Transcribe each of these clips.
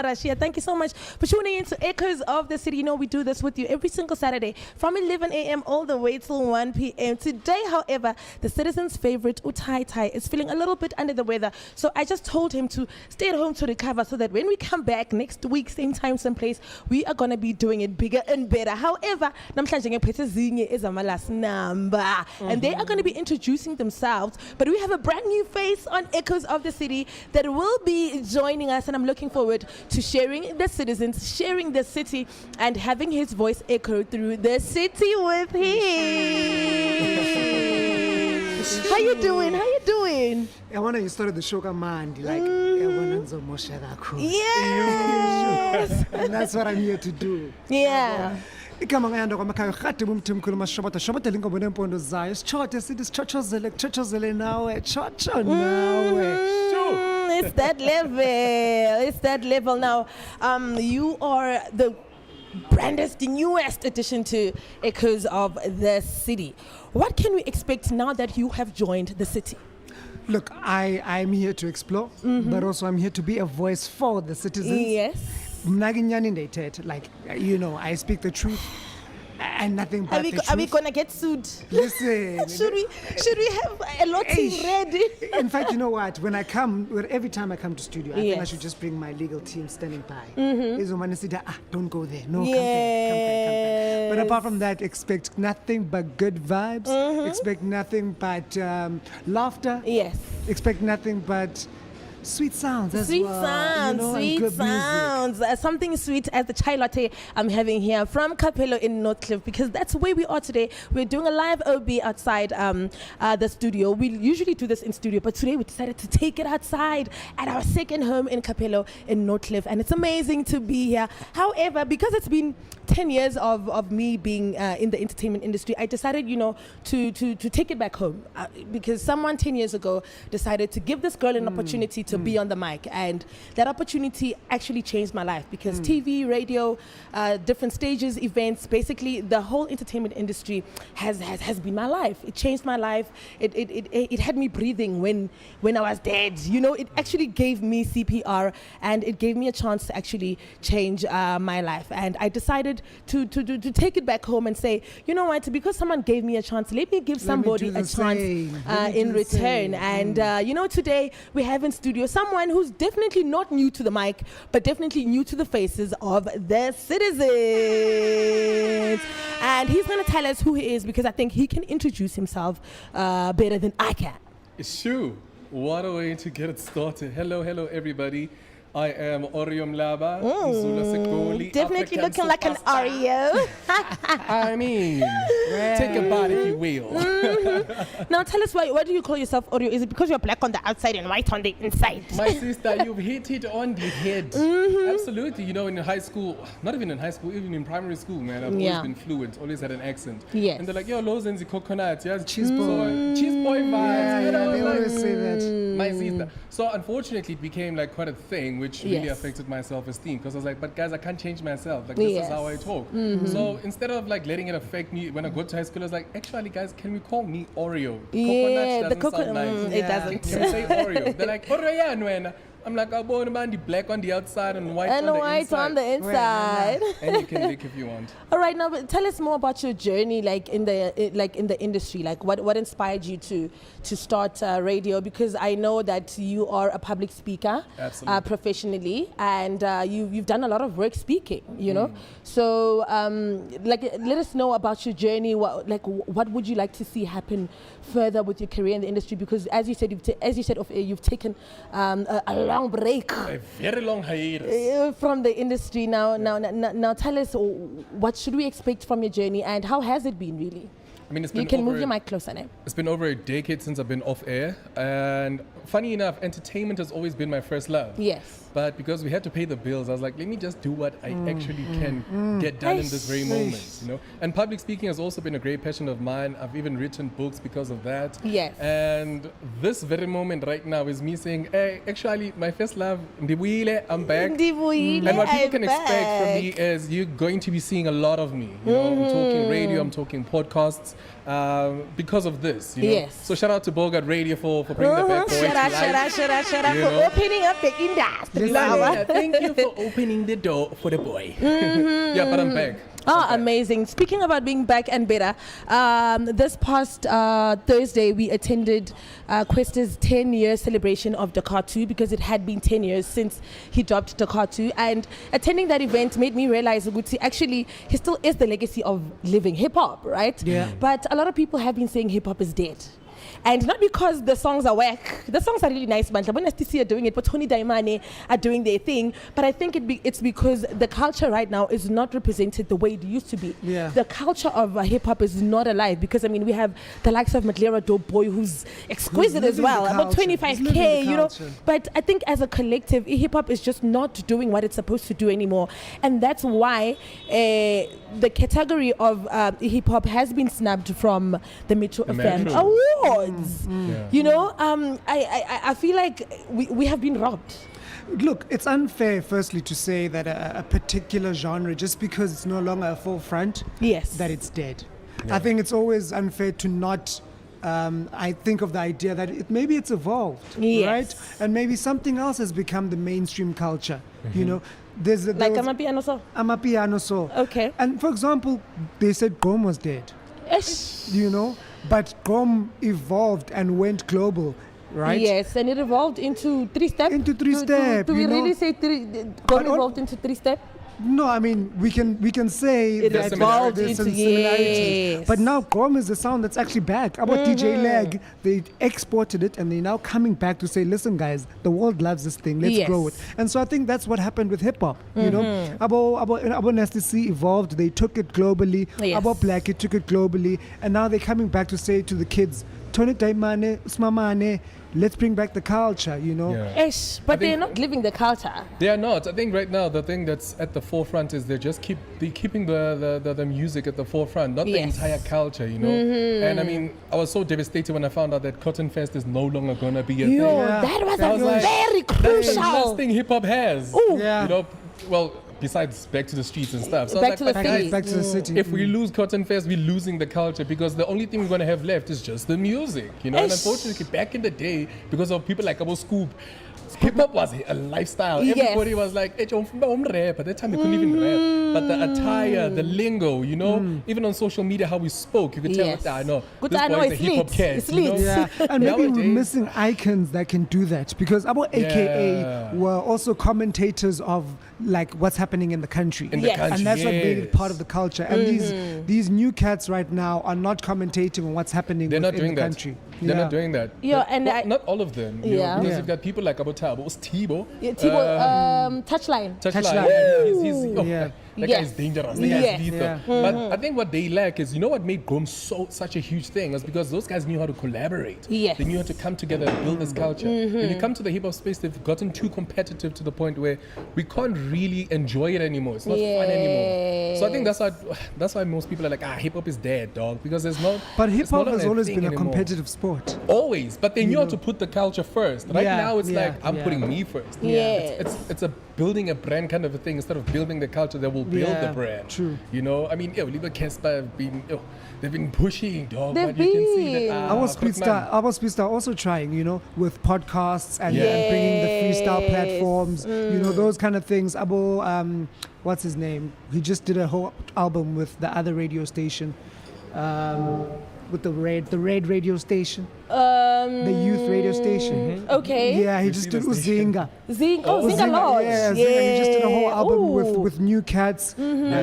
Rashia. Thank you so much for tuning in to Echoes of the City. You know, we do this with you every single Saturday from 11 a.m. all the way till 1 p.m. Today, however, the citizen's favorite, Utai Tai, is feeling a little bit under the weather. So I just told him to stay at home to recover so that when we come back next week, same time, same place, we are going to be doing it bigger and better. However, namhlanje ngephethe zinye ezamalas number. And they are going to be introducing themselves. But we have a brand new face on Echoes of the City that will be joining us. And I'm looking forward to sharing the citizens, sharing the city, and having his voice echo through the city with him. How you doing? How you doing? I want to start the show Mandi, like yes. And that's what I'm here to do. Yeah. Igama ngayanda kwamakhaya khade bumthimkhulu mashobota shobota lingobone impondo zayo sichothe sithi sichochozele nawe chocho nawe. It's that level. It's that level now. You are the brandest, the newest addition to Echoes of the City. What can we expect now that you have joined the city? Look, I'm here to explore, but also I'm here to be a voice for the citizens. Yes. Like, you know, I speak the truth and nothing but the truth. Are we gonna get sued? Listen. should we have a lot ready? In fact, you know what? Every time I come to studio, I think I should just bring my legal team standing by. Don't go there. No, come there. But apart from that, expect nothing but good vibes. Expect nothing but laughter. Yes. Expect nothing but sweet sounds as sweet well. Sounds, you know, sweet sounds. Something sweet as the chai latte I'm having here from Cappello in Northcliff, because that's where we are today. We're doing a live OB outside the studio. We usually do this in studio, but today we decided to take it outside at our second home in Cappello in Northcliff, and it's amazing to be here. However, because it's been 10 years of me being in the entertainment industry, I decided, you know, to take it back home, because someone 10 years ago decided to give this girl an opportunity to be on the mic, and that opportunity actually changed my life, because TV, radio, different stages, events, basically the whole entertainment industry has been my life. It changed my life. It had me breathing when I was dead. You know, it actually gave me CPR, and it gave me a chance to actually change my life. And I decided to take it back home and say, you know what, because someone gave me a chance, let me give somebody a chance in return. And you know, today we have in studio someone who's definitely not new to the mic, but definitely new to the faces of the citizens. And he's going to tell us who he is, because I think he can introduce himself better than I can. Sure. What a way to get it started. Hello, everybody. I am Oreo Mlaba. Definitely looking like an Oreo. I mean, take a bite if you will. Now tell us why do you call yourself Oreo? Is it because you're black on the outside and white on the inside? My sister, you've hit it on the head. Absolutely. You know, in high school, not even in high school, even in primary school, man, I've always been fluent, always had an accent. Yes. And they're like, yo, Lozenzi coconut, yes, cheese boy. Cheese boy vibes. You know, they always say that. My sister. So unfortunately, it became like quite a thing, which really affected my self-esteem, because I was like, but guys, I can't change myself. Like, this is how I talk. So instead of like letting it affect me, when I go to high school, I was like, actually, guys, can we call me Oreo? Yeah, Coconut doesn't sound nice. It doesn't. Can we say Oreo? They're like, Oreo, yeah, Nwena. I'm like, I'm born man, the black on the outside and white on the inside. On the inside. And you can lick if you want. All right, now tell us more about your journey, like in the industry. Like what inspired you to start radio? Because I know that you are a public speaker, professionally, and you've done a lot of work speaking. You know, so let us know about your journey. What would you like to see happen further with your career in the industry? Because as you said, you've taken a long break. A very long hiatus. From the industry. Now tell us, what should we expect from your journey, and how has it been really? I mean, it's been you can move your mic closer now. It's been over a decade since I've been off air, and funny enough, entertainment has always been my first love. Yes. But because we had to pay the bills, I was like, let me just do what I actually can get done in this very moment, you know. And public speaking has also been a great passion of mine. I've even written books because of that. Yes. And this very moment right now is me saying, hey, actually, my first love, Ndibuile, I'm back. Ndibuile, and what people can expect from me is you're going to be seeing a lot of me. You know, I'm talking radio, I'm talking podcasts, because of this, you know. Yes. So shout out to Bogart Radio for bringing the back. Shout for opening up the industry. Thank you for opening the door for the boy. Yeah, but I'm back. Oh, amazing. Speaking about being back and better, this past Thursday we attended Questa's 10-year celebration of Dakar 2 because it had been 10 years since he dropped Dakar 2, and attending that event made me realize Uguti, actually he still is the legacy of living hip-hop, right? Yeah. But a lot of people have been saying hip-hop is dead. And not because the songs are whack. The songs are really nice, man. When STC are doing it, but Tony Daimane are doing their thing. But I think it's because the culture right now is not represented the way it used to be. Yeah. The culture of hip-hop is not alive because, I mean, we have the likes of Madlera Dope Boy who's exquisite as well, about 25K, you know. But I think as a collective, hip-hop is just not doing what it's supposed to do anymore. And that's why the category of hip-hop has been snubbed from the Metro FM Awards. Yeah. You know, I feel like we have been robbed. Look, it's unfair, firstly, to say that a particular genre, just because it's no longer a forefront, that it's dead. Yeah. I think it's always unfair to not, I think of the idea that maybe it's evolved, right? And maybe something else has become the mainstream culture, you know? Like Amapiano So. Okay. And for example, they said Gom was dead, you know? But Gom evolved and went global, right? Yes, and it evolved into 3-step. Do we really say Gom evolved into 3-step? No, I mean we can say that there's some similarities. But now Gom is the sound that's actually back. About DJ Lag, they exported it and they're now coming back to say, listen guys, the world loves this thing, let's grow it. And so I think that's what happened with hip hop. You know, Abo Nasty C evolved, they took it globally. Abo Black, it took it globally, and now they're coming back to say to the kids, Tony Daimane, Usmamane, let's bring back the culture, you know. But they're not living the culture. They are not. I think right now the thing that's at the forefront is they're keeping the music at the forefront, not the entire culture, you know. And I mean, I was so devastated when I found out that Cotton Fest is no longer gonna be a thing. That was very crucial. That's the last thing hip hop has. Ooh. You know, well, besides back to the streets and stuff. So back to the city. If we lose Cotton Fest, we're losing the culture because the only thing we're going to have left is just the music, you know. And unfortunately, back in the day, because of people like Abo Scoop, hip hop was a lifestyle. Everybody was like, hey, rap. At that time, you couldn't even rap. But the attire, the lingo, you know, even on social media, how we spoke, you could tell that I know this boy is a hip hop cat. You know? And maybe we're missing icons that can do that because Abo AKA were also commentators of like what's happening in the country. And that's what made it part of the culture. And these new cats right now are not commentating on what's happening in the country. They're not doing that. And not all of them. You know, because you've got people like Tibo. Touchline. That guy is dangerous. That guy is lethal. But I think what they lack is, you know what made Grom such a huge thing was because those guys knew how to collaborate. They knew how to come together and build this culture. When you come to the hip hop space, they've gotten too competitive to the point where we can't really enjoy it anymore. It's not fun anymore. So I think that's why most people are like, hip hop is dead, dog, because there's no. But hip hop has always been a competitive sport. Always, but they knew how to put the culture first. Right now, it's like I'm putting me first. It's a building a brand kind of a thing instead of building the culture that will build the brand. True. You know, I mean, Oliver Casper have been, they've been pushing, dog. But you can see that. Our Speedstar also trying, you know, with podcasts and bringing the freestyle platforms, you know, those kind of things. Abo, what's his name? He just did a whole album with the other radio station, with the red radio station. The youth radio station. Okay. Yeah, he just did Uzinga. Zinga Lodge. Yeah, he just did a whole album with new cats,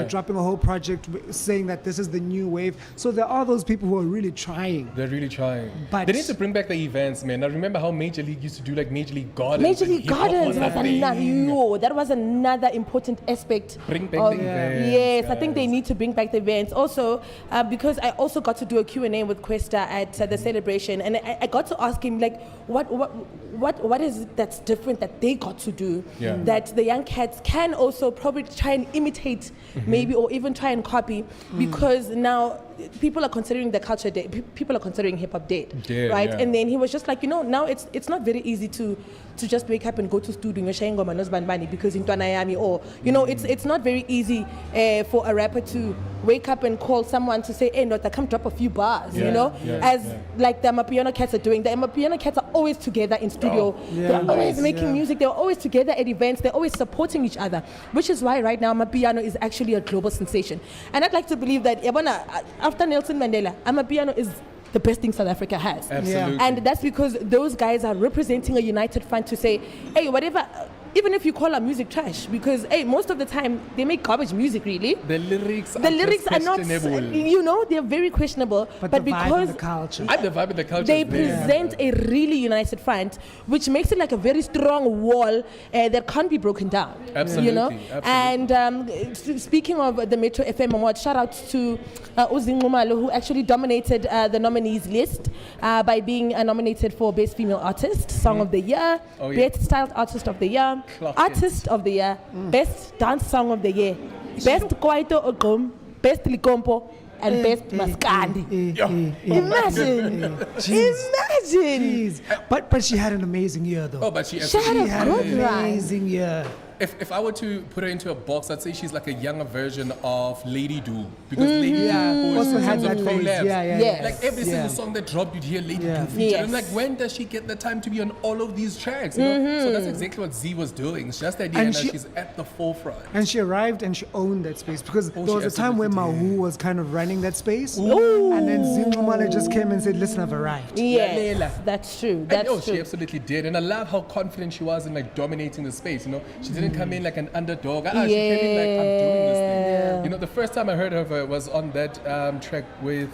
dropping a whole project saying that this is the new wave. So there are those people who are really trying. They're really trying. But they need to bring back the events, man. I remember how Major League used to do like Major League Gardens. Major League Gardens that was another important aspect. Bring back the events. Yes, guys. I think they need to bring back the events. Also, because I also got to do a Q&A with Questa at the celebration, and I got to ask him like, what is it that's different that they got to do that the young cats can also probably try and imitate, maybe, or even try and copy, because now people are considering the culture dead. People are considering hip hop dead, Yeah, right? yeah. And then he was just like, now it's not very easy to just wake up and go to studio because in Tuanayami, or it's not very easy for a rapper to wake up and call someone to say, hey, no, come drop a few bars, like the Amapiano Cats are doing. The Amapiano Cats are always together in studio. They're always making music. They're always together at events. They're always supporting each other, which is why right now Amapiano is actually a global sensation. And I'd like to believe that after Nelson Mandela, Amapiano is the best thing South Africa has. Absolutely. And that's because those guys are representing a united front to say, hey, whatever, even if you call our music trash, because hey, most of the time they make garbage music, really. The lyrics are not, they're very questionable. But the because vibe and the culture. And the vibe and the culture. they present a really united front, which makes it like a very strong wall that can't be broken down. Absolutely. Absolutely. And speaking of the Metro FM Award, shout out to Uzi Ngumalo, who actually dominated the nominees list by being nominated for Best Female Artist, Song of the Year, Best Styled Artist of the Year, Artist of the Year, Best Dance Song of the Year, Best Kwaito Ogum, Best Likompo, and Best Maskandi. Imagine. Jeez. But she had an amazing year, though. Oh, but she had an amazing year. If I were to put her into a box, I'd say she's like a younger version of Lady Do, because Lady Do also had that phase. collabs. Yes. Like every single song that dropped, you'd hear Lady Do feature. Yes. I'm like, when does she get the time to be on all of these tracks? You know? So that's exactly what Z was doing. It's just the idea that she's at the forefront. And she arrived and she owned that space, because there was a time absolutely when did. Mahu was kind of running that space. And then Zingumale just came and said, listen, I've arrived. Yes, that's true. That's true. She absolutely did. And I love how confident she was in like dominating the space. She didn't come in like an underdog. She came in like, I'm doing this thing. The first time I heard of her was on that track with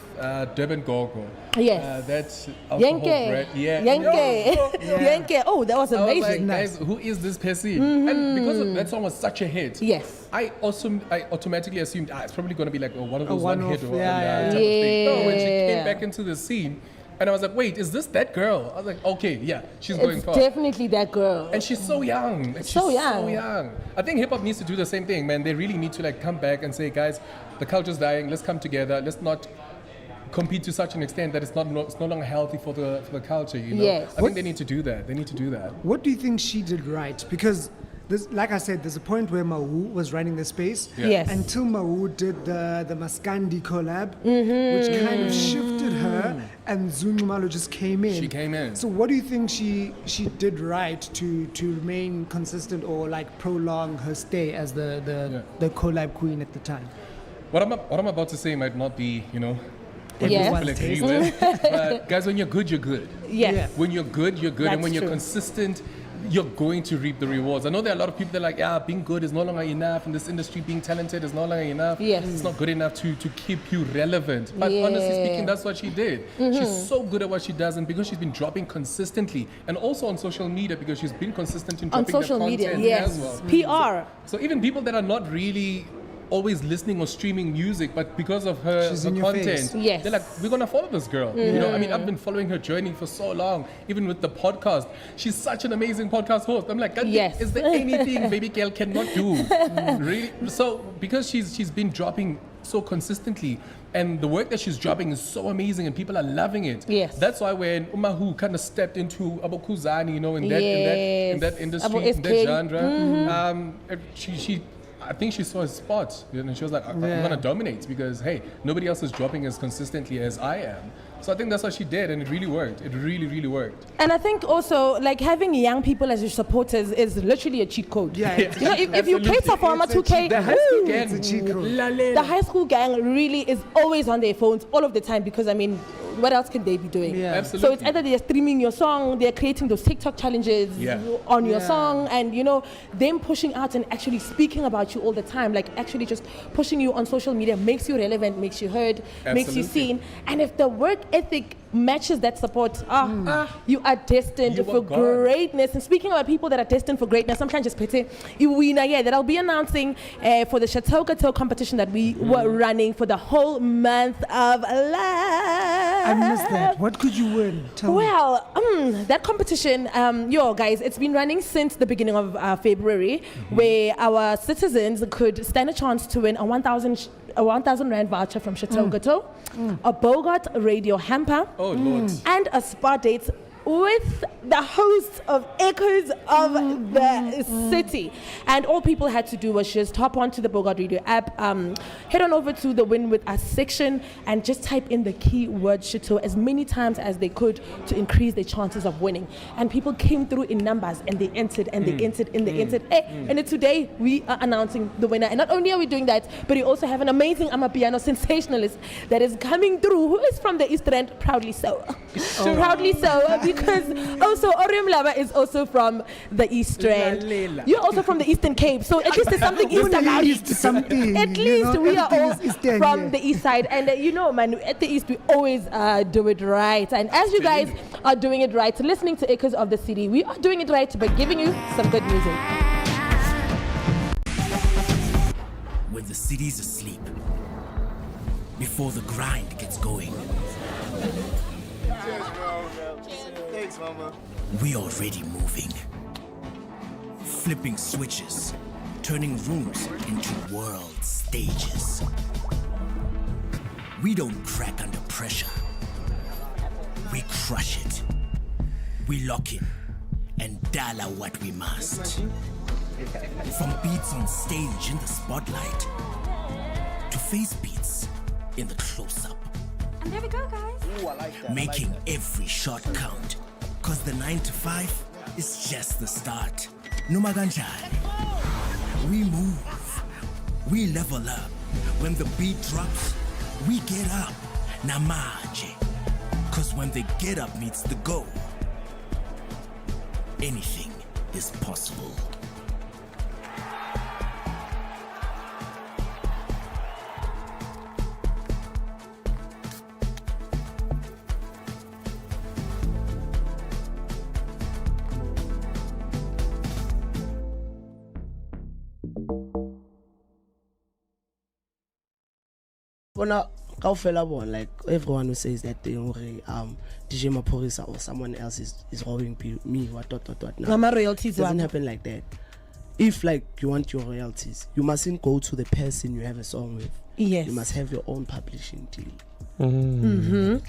Durban Gogo. Yes. That's alcohol bread. Yankee. Oh, that was I was amazing. like, guys, who is this person? And because that song was such a hit, Yes. I automatically assumed it's probably going to be like one of those one-off, one hit or yeah. type of thing. No, when she came back into the scene, and I was like, wait, is this that girl? I was like, okay, yeah, she's going It's far. definitely that girl. And she's so young. Like, So she's young. So young. I think hip hop needs to do the same thing, man. They really need to like come back and say, guys, the culture's dying. Let's come together. Let's not compete to such an extent that it's no longer healthy for the culture. Yes. I think they need to do that. They need to do that. What do you think she did right? Because, like I said, there's a point where Mahu was running the space. Yeah. Yes. Until Mahu did the Maskandi collab, which kind of shifted her, and Zungumalo just came in. She came in. So what do you think she did right to remain consistent or like prolong her stay as the collab queen at the time? What I'm about to say might not be, what Yes. people agree with. But guys, when you're good, you're good. Yes. Yeah. When you're good, you're good. That's And when you're true. consistent, you're going to reap the rewards. I know there are a lot of people that are like, being good is no longer enough. In this industry, being talented is no longer enough. Yes. It's not good enough to keep you relevant. But honestly speaking, that's what she did. She's so good at what she does, and because she's been dropping consistently, and also on social media because she's been consistent in On dropping social the media, content yes. as well. PR. So even people that are not really always listening or streaming music, but because of her She's in your content, face. Yes. they're like, we're gonna follow this girl. I've been following her journey for so long, even with the podcast. She's such an amazing podcast host. I'm like, God, Yes. is there anything baby girl cannot do? Really? So because she's been dropping so consistently, and the work that she's dropping is so amazing, and people are loving it. Yes. That's why when Umahu kind of stepped into Abokuzani, in that industry, Abo in SK. that genre, she I think she saw a spot, and she was like, I'm gonna dominate because hey, nobody else is dropping as consistently as I am. So I think that's what she did, and it really worked. It really, really worked. And I think also, like, having young people as your supporters is literally a cheat code. Yeah. If you cater for Ama 2K, The high school woo, gang, It's a cheat code. the high school gang really is always on their phones all of the time, because I mean, what else can they be doing? Yeah. Absolutely. So it's either they're streaming your song, they're creating those TikTok challenges on your song, and them pushing out and actually speaking about you all the time, like actually just pushing you on social media makes you relevant, makes you heard, makes you Absolutely. seen. And if the work ethic matches that support, you are destined You for are God. greatness. And speaking about people that are destined for greatness, I'm trying to just put it, that I'll be announcing for the Chateau Gateaux competition that we were running for the whole month of love. I missed that. What could you win? Tell me. Well, that competition, guys, it's been running since the beginning of February, where our citizens could stand a chance to win a 1,000 a 1,000 Rand voucher from Chateau Gateaux, a Bogart Radio hamper, Oh, Lord. and a spa date with the hosts of Echoes of the City. And all people had to do was just hop onto the Bogart Radio app, head on over to the Win With Us section, and just type in the keyword Chateau as many times as they could to increase their chances of winning. And people came through in numbers, and they entered, and they entered, and they entered. And today, we are announcing the winner. And not only are we doing that, but we also have an amazing Amapiano sensationalist that is coming through, who is from the East End, proudly so. Proudly so, because also Orium Lava is also from the East End. You're also from the Eastern Cape, so at least there's something Eastern. At least we are all from the East side, and man, at the East we always do it right. And as you guys are doing it right, listening to Echoes of the City, we are doing it right by giving you some good music. When the city's asleep, before the grind gets going. Thanks, Mama. We already moving. Flipping switches, turning rooms into world stages. We don't crack under pressure. We crush it. We lock in and dollar what we must. From beats on stage in the spotlight to face beats in the close-up. And there we go, guys. Ooh, I like that. Making every shot count. Cause the 9 to 5 is just the start. Noma kanjani. We move. We level up. When the beat drops, we get up. Namaje. Cause when the get up meets the go, anything is possible. Like everyone who says that thing, DJ Maporisa or someone else is robbing me, what. No, My royalties doesn't happen like that. If like you want your royalties, you mustn't go to the person you have a song with. Yes. You must have your own publishing deal.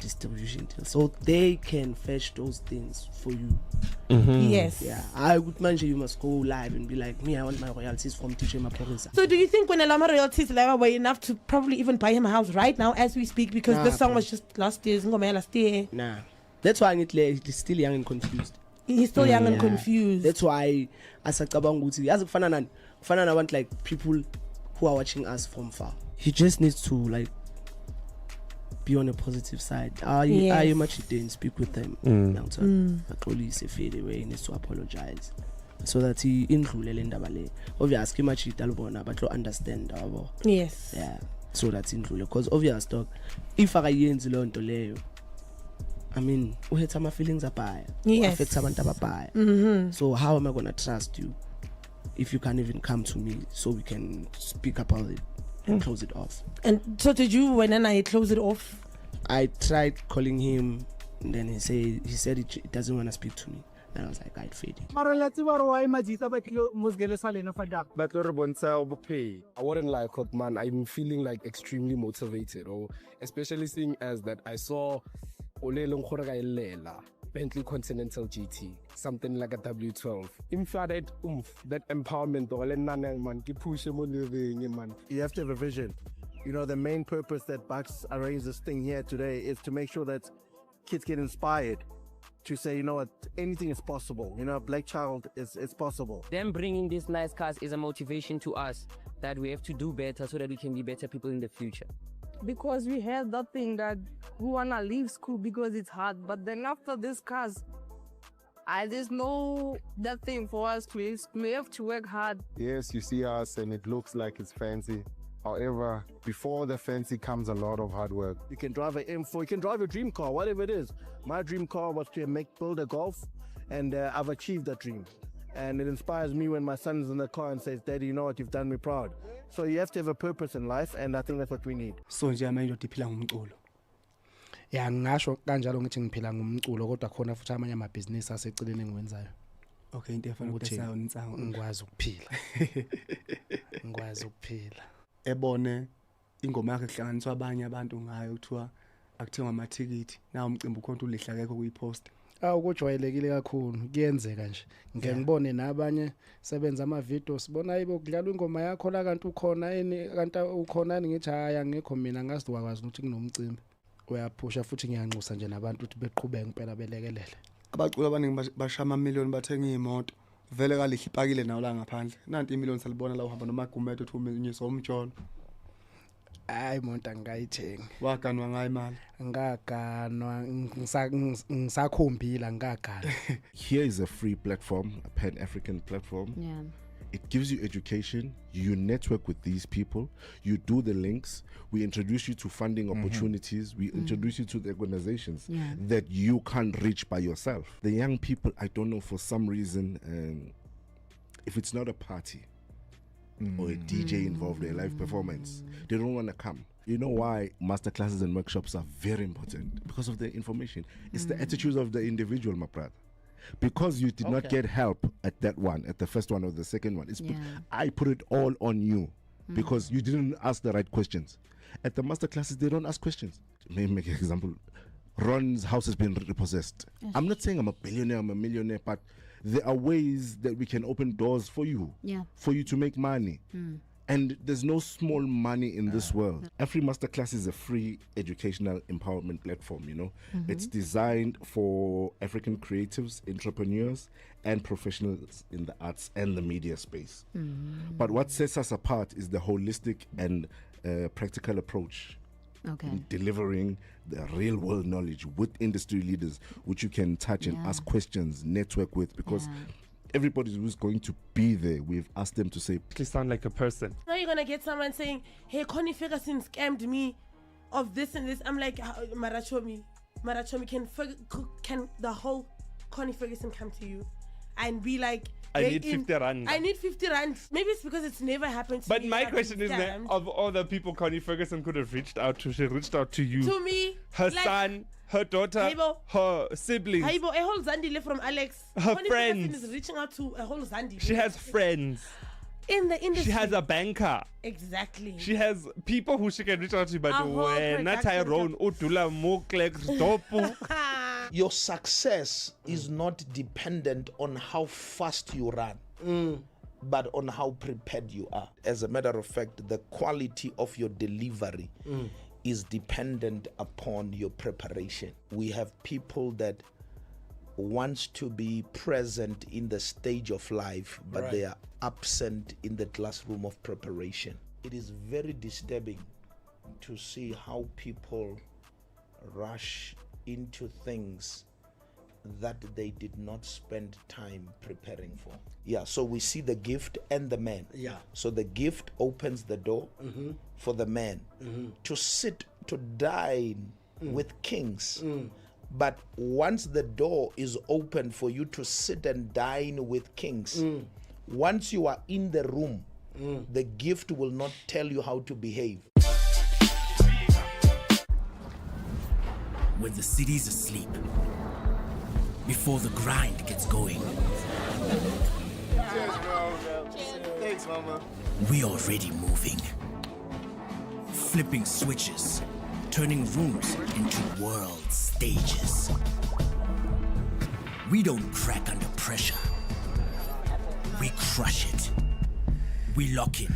Distribution deal, so they can fetch those things for you. Yes. Yeah, I would mention you must go live and be like, me, I want my royalties from DJ Maporisa. So do you think when Alama royalties were enough to probably even buy him a house right now as we speak, because this song was just last year? Nah, that's why he's still young and confused. He's still young and confused. That's why as a kabanguti, as a fan, I want like people who are watching us from far. He just needs to like be on a positive side. I much didn't speak with them. Actually, say fade away. He needs to apologize so that he include obviously much but to understand. Yes. Yeah. So that's included because obvious dog. If I yen I mean, we had some feelings about So how am I gonna trust you if you can't even come to me so we can speak about it and close it off? And so did you when I close it off? I tried calling him, and then he said he doesn't want to speak to me. And I was like, I'd fade it. I wouldn't lie, man. I'm feeling like extremely motivated, or especially seeing as that I saw Bentley Continental GT, something like a W12. That empowerment, man. You have to have a vision. You know, the main purpose that Bucks arranged this thing here today is to make sure that kids get inspired to say, you know what, anything is possible. You know, Black Child is possible. Them bringing these nice cars is a motivation to us that we have to do better so that we can be better people in the future. Because we had that thing that we want to leave school because it's hard. But then after this cars, there's no that thing for us. We have to work hard. Yes, you see us and it looks like it's fancy. However, before the fancy comes a lot of hard work. You can drive an M4, you can drive a dream car, whatever it is. My dream car was to build a Golf, and I've achieved that dream. And it inspires me when my son is in the car and says, Daddy, you know what, you've done me proud. So you have to have a purpose in life, and I think that's what we need. So nje manje ndiphila ngumculo. Ya ngasho kanjalo ngithi ngiphila ngumculo kodwa khona futhi amanye amabhizinisi aseceleni engiwenzayo. Okay, into efana ukutesa unsango. Ngikwazi ukuphila. Ngikwazi ukuphila. Ebone ingoma yakhe kuhlanganiswa abanye abantu ngayo kuthiwa akuthengwa amathikithi na umcimbi ukhonto ulihla akekho kuyipost kujwayelekile kakhulu kuyenzeka nje ngeke ngibone nabanye sebenza ama video sibona ayibo kudlala ingoma yakho la kanti ukhona kanti ukhona ngithi haya ngekho mina ngazi wakwazi ukuthi kunomcimbi uyaphusha futhi ngiyanxusa nje nabantu ukuthi beqhubeke impela belekelele abaculi abaningi bashama amamiliyoni bathenga imoto vele kalihle ipakile nawo la ngaphandle nanti imiliyoni salibona la uhamba nomagumedo uthi uminyisa umtsholo hayi monta ngayithenga waganwa ngayo imali ngaganwa ngisakhombila ngagana. Here is a free platform, a pan-African platform. Yeah. It gives you education, you network with these people, you do the links, we introduce you to funding opportunities, we introduce you to the organizations that you can't reach by yourself. The young people, I don't know, for some reason, if it's not a party or a DJ involved in a live performance, they don't want to come. You know why masterclasses and workshops are very important? Because of the information. It's the attitudes of the individual, my brother. Because you did not get help at that one, at the first one or the second one. I put it all on you because you didn't ask the right questions. At the masterclasses, they don't ask questions. Let me make an example. Ron's house has been repossessed. I'm not saying I'm a billionaire, I'm a millionaire, but there are ways that we can open doors for you, for you to make money. And there's no small money in this world. Every masterclass is a free educational empowerment platform, you know. It's designed for African creatives, entrepreneurs, and professionals in the arts and the media space. But what sets us apart is the holistic and practical approach. In delivering the real world knowledge with industry leaders, which you can touch and ask questions, network with, because everybody who's going to be there, we've asked them to say, please sound like a person. Now you're gonna get someone saying, hey, Connie Ferguson scammed me of this and this. I'm like, Marachomi, can the whole Connie Ferguson come to you and be like, I need 50 rand. I need 50 rand. Maybe it's because it's never happened to me. But my question is that of all the people Connie Ferguson could have reached out to, she reached out to you. To me. Her son, her daughter, her siblings. A whole Zandile from Alex. Her Connie friends. Ferguson is reaching out to a whole Zandile. She has friends. In the industry. She has a banker. Exactly. She has people who she can reach out to, but when Tyrone, Utula, Moklek, Stopu. Your success is not dependent on how fast you run, but on how prepared you are. As a matter of fact, the quality of your delivery is dependent upon your preparation. We have people that wants to be present in the stage of life, but they are absent in the classroom of preparation. It is very disturbing to see how people rush into things that they did not spend time preparing for. So we see the gift and the man. So the gift opens the door for the man to sit, to dine with kings. But once the door is open for you to sit and dine with kings, once you are in the room, the gift will not tell you how to behave. When the city's asleep, before the grind gets going. Cheers, bro. Thanks, mama. We already moving. Flipping switches, turning rooms into world stages. We don't crack under pressure. We crush it. We lock in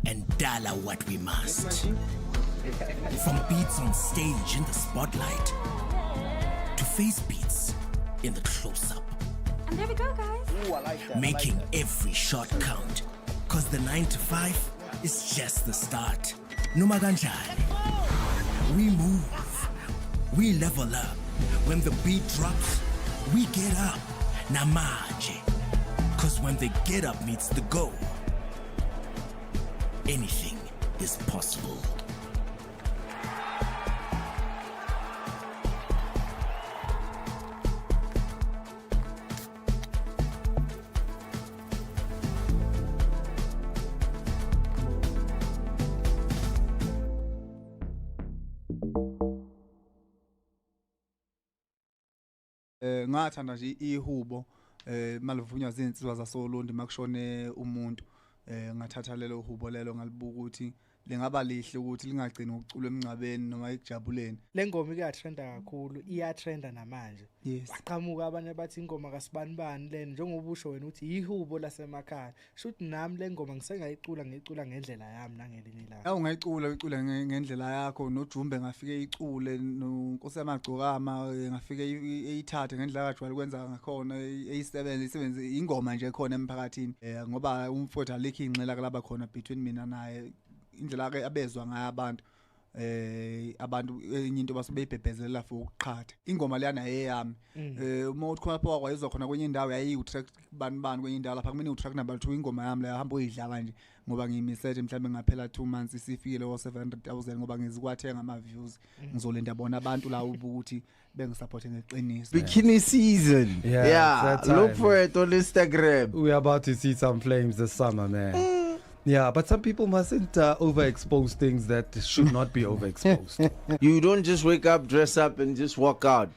and dial out what we must. From beats on stage in the spotlight to face beats in the close-up. And there we go, guys. Ooh, I like that. Making every shot count. Cause the 9 to 5 is just the start. Numaganjani. We move. We level up. When the beat drops, we get up. Namaje. Cause when the get up meets the go, anything is possible. Ngathanda nje ihubo malivunywa izinsizwa zasoLondi makushone umuntu ngathatha lelo hubo lelo ngalibuka ukuthi lengaba lihle ukuthi lingagcini ukucula emncabeni noma ekujabuleni. Le ngoma iyatrenda kakhulu, iyatrenda namanje. Yes. Waqhamuka abanye bathi ingoma kaSibanibani lena njengoba usho wena uthi ihubo lasemakhaya. Shothi nami le ngoma ngisengayicula ngendlela yami nangelinye ilanga. Awu ngicula ngendlela yakho noJumbe ngafike icule noNkosi yamagcokama ngafike eyithathe ngendlela kajwayele ukwenza ngakhona isebenze ingoma nje khona emphakathini ngoba umfowethu alikho inxela kulaba khona between mina naye indlela ke abezwa ngayo abantu enye into basebeyibhebhezelela for ukuqhatha ingoma leyana eyami uma uthi khona phakathi kwayizwa khona kwenye indawo yayiyi-track bani kwenye indawo lapha kumele u-track number 2 ingoma yami leyo hamba uyidlala nje ngoba ngiyimisele mhlawumbe ngaphela 2 months isifikile ko 700,000 ngoba ngizikwathenga ama views ngizolinda bona abantu la ukuthi bengisupporte ngeqiniso. Bikini season. Yeah. Look for it on Instagram. We're about to see some flames this summer, man. Yeah, but some people mustn't overexpose things that should not be overexposed. You don't just wake up, dress up, and just walk out.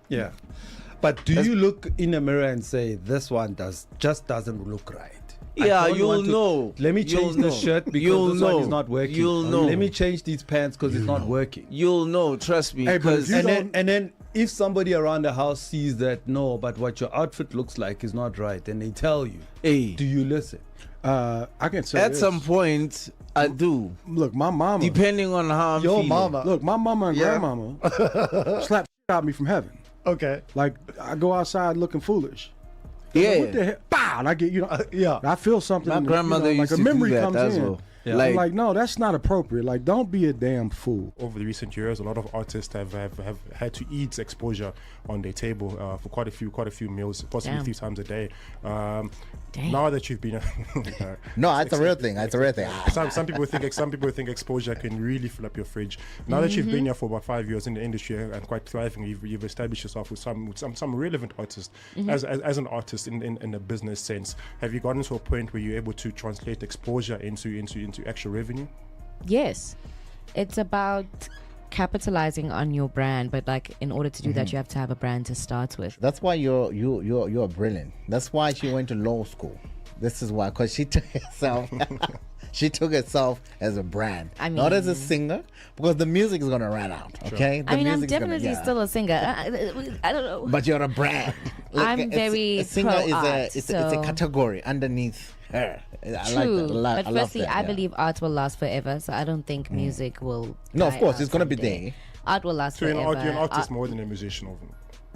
Yeah. But do you look in a mirror and say, this one just doesn't look right? Yeah, you'll know. Let me change the shirt because this one is not working. You'll know. Let me change these pants because it's not working. You'll know, trust me. Hey, and then if somebody around the house sees that, no, but what your outfit looks like is not right, and they tell you, hey, do you listen? I can say at some point I do. Look, my mama, depending on how I'm feeling. Mama. Look, my mama and grandmama slap out me from heaven. Okay. Like I go outside looking foolish. Yeah. What the hell? Bah! And I get, yeah. I feel something. My grandmother used like to a memory do that comes as in. well. Yeah. I'm like, no, that's not appropriate. Like, don't be a damn fool. Over the recent years, a lot of artists have had to eat exposure on their table for quite a few meals, possibly 3 times a day. Now that you've been, no, it's a real thing. It's a real thing. Some people think exposure can really fill up your fridge. Now that you've been here for about 5 years in the industry and quite thriving, you've established yourself with some relevant artists. As an artist in a business sense, have you gotten to a point where you're able to translate exposure into actual revenue? Yes, it's about capitalizing on your brand, but like in order to do that, you have to have a brand to start with. That's why you're brilliant. That's why she went to law school. This is why, because she took herself as a brand, I mean, not as a singer, because the music is gonna run out. Okay, I mean, I'm definitely still a singer. I don't know, but you're a brand. Like, I'm very a singer is pro-art, it's a category underneath her. I like that a lot. But firstly, I believe art will last forever, so I don't think music will. No, of course, it's gonna be there. Art will last forever. You're an artist more than a musician, of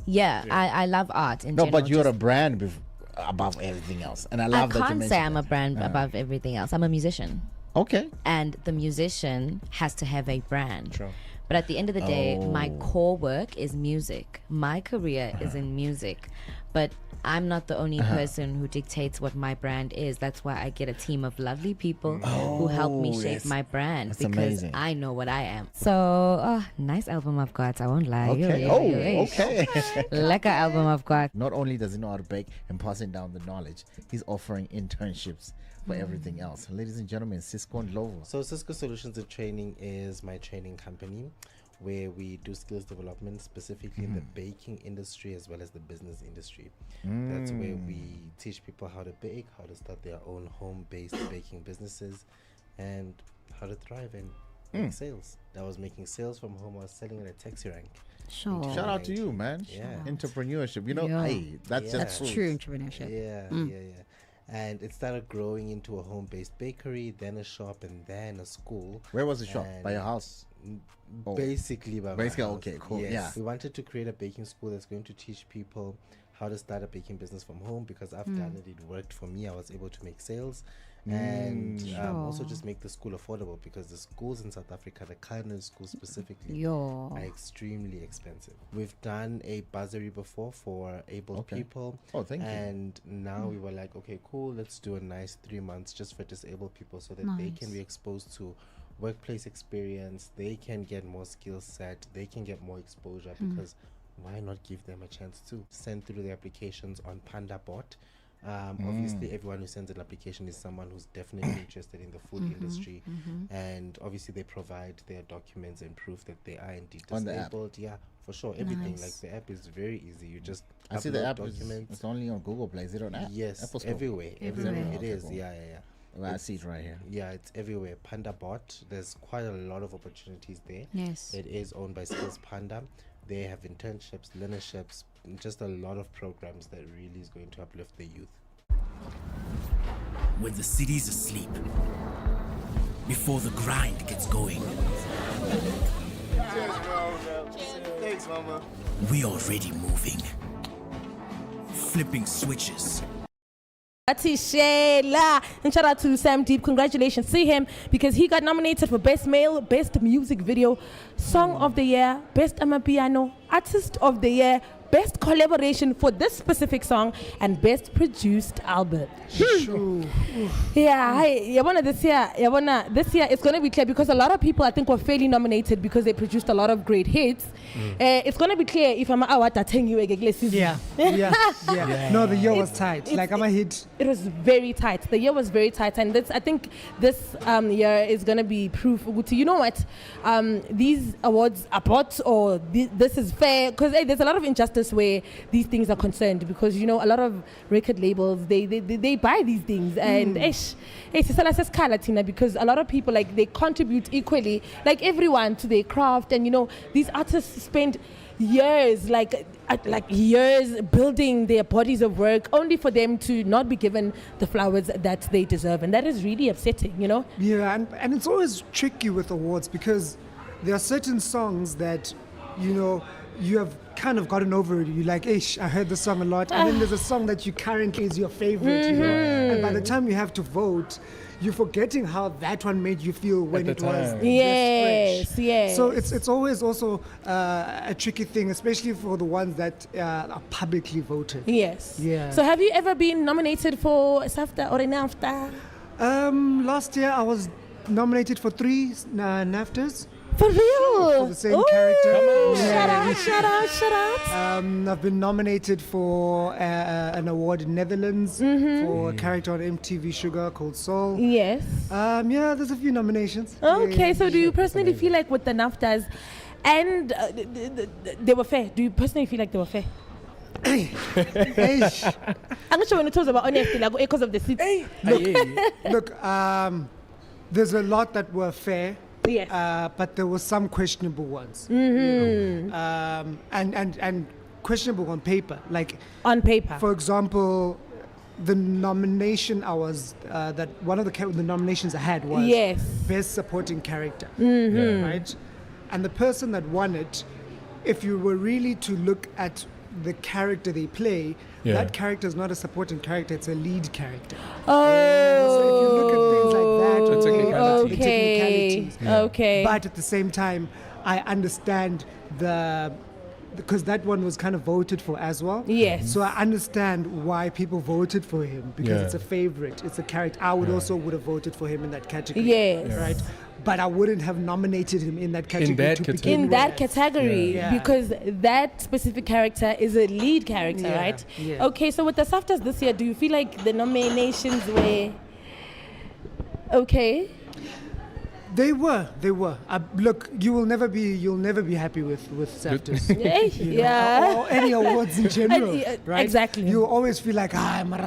yeah, I love art in general. No, but you're a brand above everything else, and I love that you mentioned. I can't say I'm a brand above everything else. I'm a musician. Okay. And the musician has to have a brand. True. But at the end of the day, my core work is music. My career is in music. But I'm not the only person who dictates what my brand is. That's why I get a team of lovely people who help me shape my brand. That's because amazing. I know what I am. So, nice album I've got. I won't lie. Okay. Okay. Lekker album I've got. Not only does he know how to bake and passing down the knowledge, he's offering internships for everything else. Ladies and gentlemen, Cisco and Lovo. So Cisco Solutions and Training is my training company where we do skills development specifically in the baking industry as well as the business industry. That's where we teach people how to bake, how to start their own home-based baking businesses, and how to thrive and make sales. I was making sales from home. I was selling at a taxi rank. Sure. Shout out to you, man. Yeah. Entrepreneurship. You know, hey, that's true entrepreneurship. Yeah. And it started growing into a home-based bakery, then a shop, and then a school. Where was the shop? By your house? Basically by my house. Okay, cool. Yes. Yeah. We wanted to create a baking school that's going to teach people how to start a baking business from home, because I've done it. It worked for me. I was able to make sales. And also just make the school affordable, because the schools in South Africa, the culinary schools specifically, are extremely expensive. We've done a bursary before for able people. Oh, thank you. And now we were like, okay, cool, let's do a nice 3 months just for disabled people so that they can be exposed to workplace experience, they can get more skill set, they can get more exposure, because why not give them a chance to send through the applications on PandaBot. Obviously everyone who sends an application is someone who's definitely interested in the food industry, and obviously they provide their documents and proof that they are indeed disabled. On the app. Yeah, for sure. Everything, like the app is very easy. You just I see the upload app documents. it's only on Google Play. Is it on app? Yes, Apple Store? everywhere. It is. Cool. Yeah. Well, I see it right here. Yeah, it's everywhere. Panda Bot, there's quite a lot of opportunities there. Yes. It is owned by Skills Panda. They have internships, learnerships, just a lot of programs that really is going to uplift the youth. When the city's asleep, before the grind gets going, Cheers, bro. Thanks, mama. we already moving. Flipping switches. Sheila. And shout out to Sam Deep. Congratulations. See him because he got nominated for Best Male, Best Music Video, Song of the Year, Best Amapiano, Artist of the Year, Best Collaboration for this specific song, and Best Produced Album. Yeah, this year it's going to be clear because a lot of people I think were fairly nominated because they produced a lot of great hits. It's going to be clear if I'm out attending you again. Yeah. No, the year was tight. Like I'm a hit. It was very tight. The year was very tight, and I think this year is going to be proof. You know what? These awards are bought or this is fair because there's a lot of injustice where these things are concerned because a lot of record labels they buy these things and it's because a lot of people they contribute equally like everyone to their craft and these artists spend years years building their bodies of work only for them to not be given the flowers that they deserve, and that is really upsetting. Yeah, and it's always tricky with awards because there are certain songs that you have kind of gotten over it. You're like, I heard the song a lot. And then there's a song that you currently is your favorite, And by the time you have to vote, you're forgetting how that one made you feel when it was yes. So it's always also a tricky thing, especially for the ones that are publicly voted. Yes. Yeah. So have you ever been nominated for SAFTA or a NAFTA? Last year I was nominated for 3 NAFTAs. For real? For the same character. Come on. Shout out. I've been nominated for an award in Netherlands for a character on MTV Sugar called Soul. Yes. There's a few nominations. Okay, so do you personally feel like with the NAFTAs and they were fair? Do you personally feel like they were fair? I'm not sure when it talks about honesty, like echoes of the city. Look, there's a lot that were fair. Yes. But there were some questionable ones. And questionable on paper. Like on paper. For example, the nomination I was that one of the nominations I had was Best Supporting Character. Right? And the person that won it, if you were really to look at the character they play, that character is not a supporting character, it's a lead character. Oh. So if you look at things like that, technicalities. Okay. But at the same time, I understand because that one was kind of voted for as well. Yes. So I understand why people voted for him because it's a favorite. It's a character. I would have voted for him in that category. Yes. Right. But I wouldn't have nominated him in that category. Category because that specific character is a lead character, right? Yeah. Okay. So with the SAFTAs this year, do you feel like the nominations were okay? They were. Look, you'll never be happy with SAFTAs. Or any awards in general, right? Exactly. You always feel like,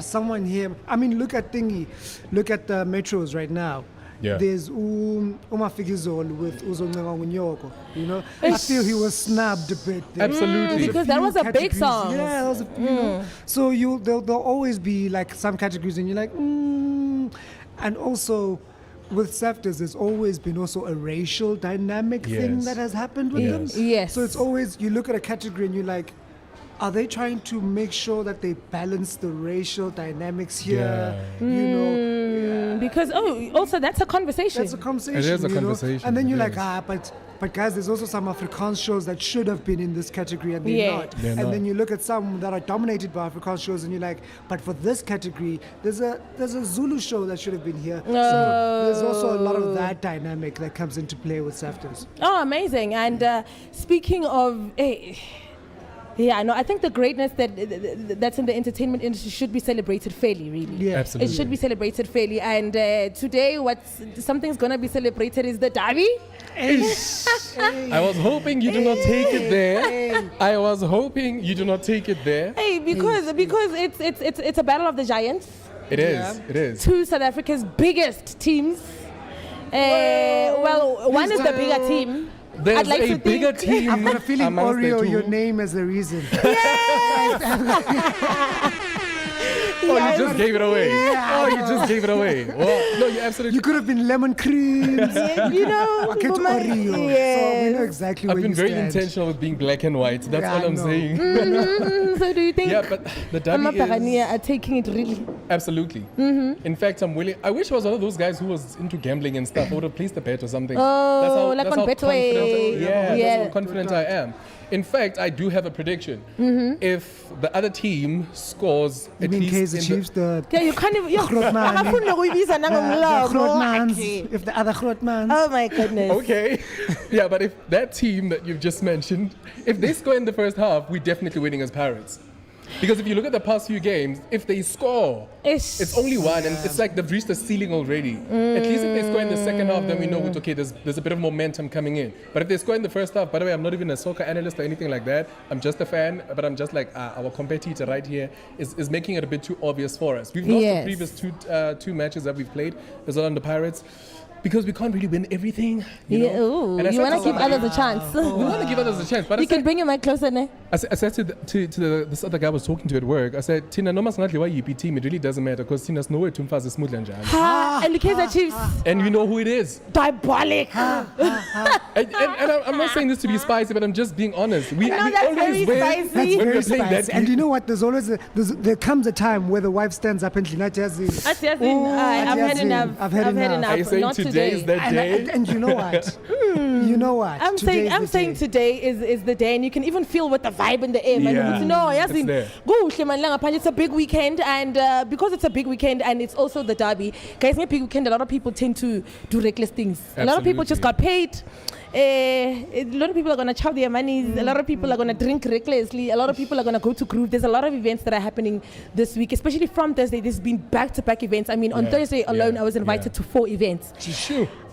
someone here. I mean, look at the metros right now. Yeah. There's Umafigizol with Uzoncenga Ngunyoko. I feel he was snubbed a bit there. Absolutely. Because that was a big song. Yeah, that was so there'll always be like some categories and you're like, and also with SAFTAs, there's always been also a racial dynamic thing that has happened with them. Yes. So it's always, you look at a category and you're like, are they trying to make sure that they balance the racial dynamics here? Because also that's a conversation. That's a conversation. It is a conversation. And then you're like, but guys, there's also some Afrikaans shows that should have been in this category and they're not. Then you look at some that are dominated by Afrikaans shows and you're like, but for this category, there's a Zulu show that should have been here. So there's also a lot of that dynamic that comes into play with SAFTAs. Oh, amazing. And speaking of... I think the greatness that's in the entertainment industry should be celebrated fairly, really. Yeah, absolutely. It should be celebrated fairly. And today, something's going to be celebrated is the Derby. I was hoping you do not take it there. Hey, because it's a battle of the giants. It is. It is. Two South Africa's biggest teams. Well, one is the bigger team. There's I'd like a to bigger think. team. I've got a feeling, amongst the Oreo, two. your name is the reason. Oh, you just gave it away. Yeah, Oh, I you know. just gave it away. Well, no, you absolutely. You could have been lemon creams. You know, Packet Oreo. So we know exactly I've where been you very stand. intentional with being black and white. That's Yeah, all I I'm know. saying. So do you think Yeah, but the derby is Amaparania are taking it really? absolutely. In fact, I'm willing. I wish I was one of those guys who was into gambling and stuff. I would have placed a bet or something. Oh, like that's on how Betway. confident- Yeah. that's how confident I am. In fact, I do have a prediction. If the other team scores You at mean least Kaizer in Chiefs, the Yeah, you can't even. Grootman. Akafuna ukuyibiza the nangomlomo. Grootmans, Okay. if the other Grootmans. Oh my goodness. Okay. Yeah, but if that team that you've just mentioned, if they score in the first half, we're definitely winning as Pirates. Because if you look at the past few games, if they score, it's only one, and it's like they've reached the ceiling already. At least if they score in the second half, then we know it's okay, there's a bit of momentum coming in. But if they score in the first half, by the way, I'm not even a soccer analyst or anything like that. I'm just a fan, but I'm just like, our competitor right here is making it a bit too obvious for us. We've lost the previous two matches that we've played as well on the Pirates. Because we can't really win everything. You know? Ooh, And I you said want to to give somebody- others a chance. We want to give others a chance. But You can bring your mic closer, ne? I said to this other guy I was talking to at work, I said, Tina, no matter what you team, it really doesn't matter because Tina's nowhere to is smooth and Ha! And the Kaizer Chiefs. and we know who it is. Diabolic. And I'm not saying this to be spicy, but I'm just being honest. We No, that's always very win spicy. That's when very we're playing that spicy. And you know what? There's always there comes a time where the wife stands up and Linachazi. I've had enough. I've had enough. Are you saying Not today is that day? And you know what? You know what? I'm saying today is the day, and you can even feel with the vibe in the air. Man. Yeah, No, it's there. it's a big weekend, and because it's a big weekend and it's also the derby, guys, a big weekend, a lot of people tend to do reckless things. A lot of people just got paid. A lot of people are going to chow their money. A lot of people are going to drink recklessly. A lot of people are going to go to Groove. There's a lot of events that are happening this week, especially from Thursday. There's been back-to-back events. I mean, on Thursday alone, I was invited to 4 events.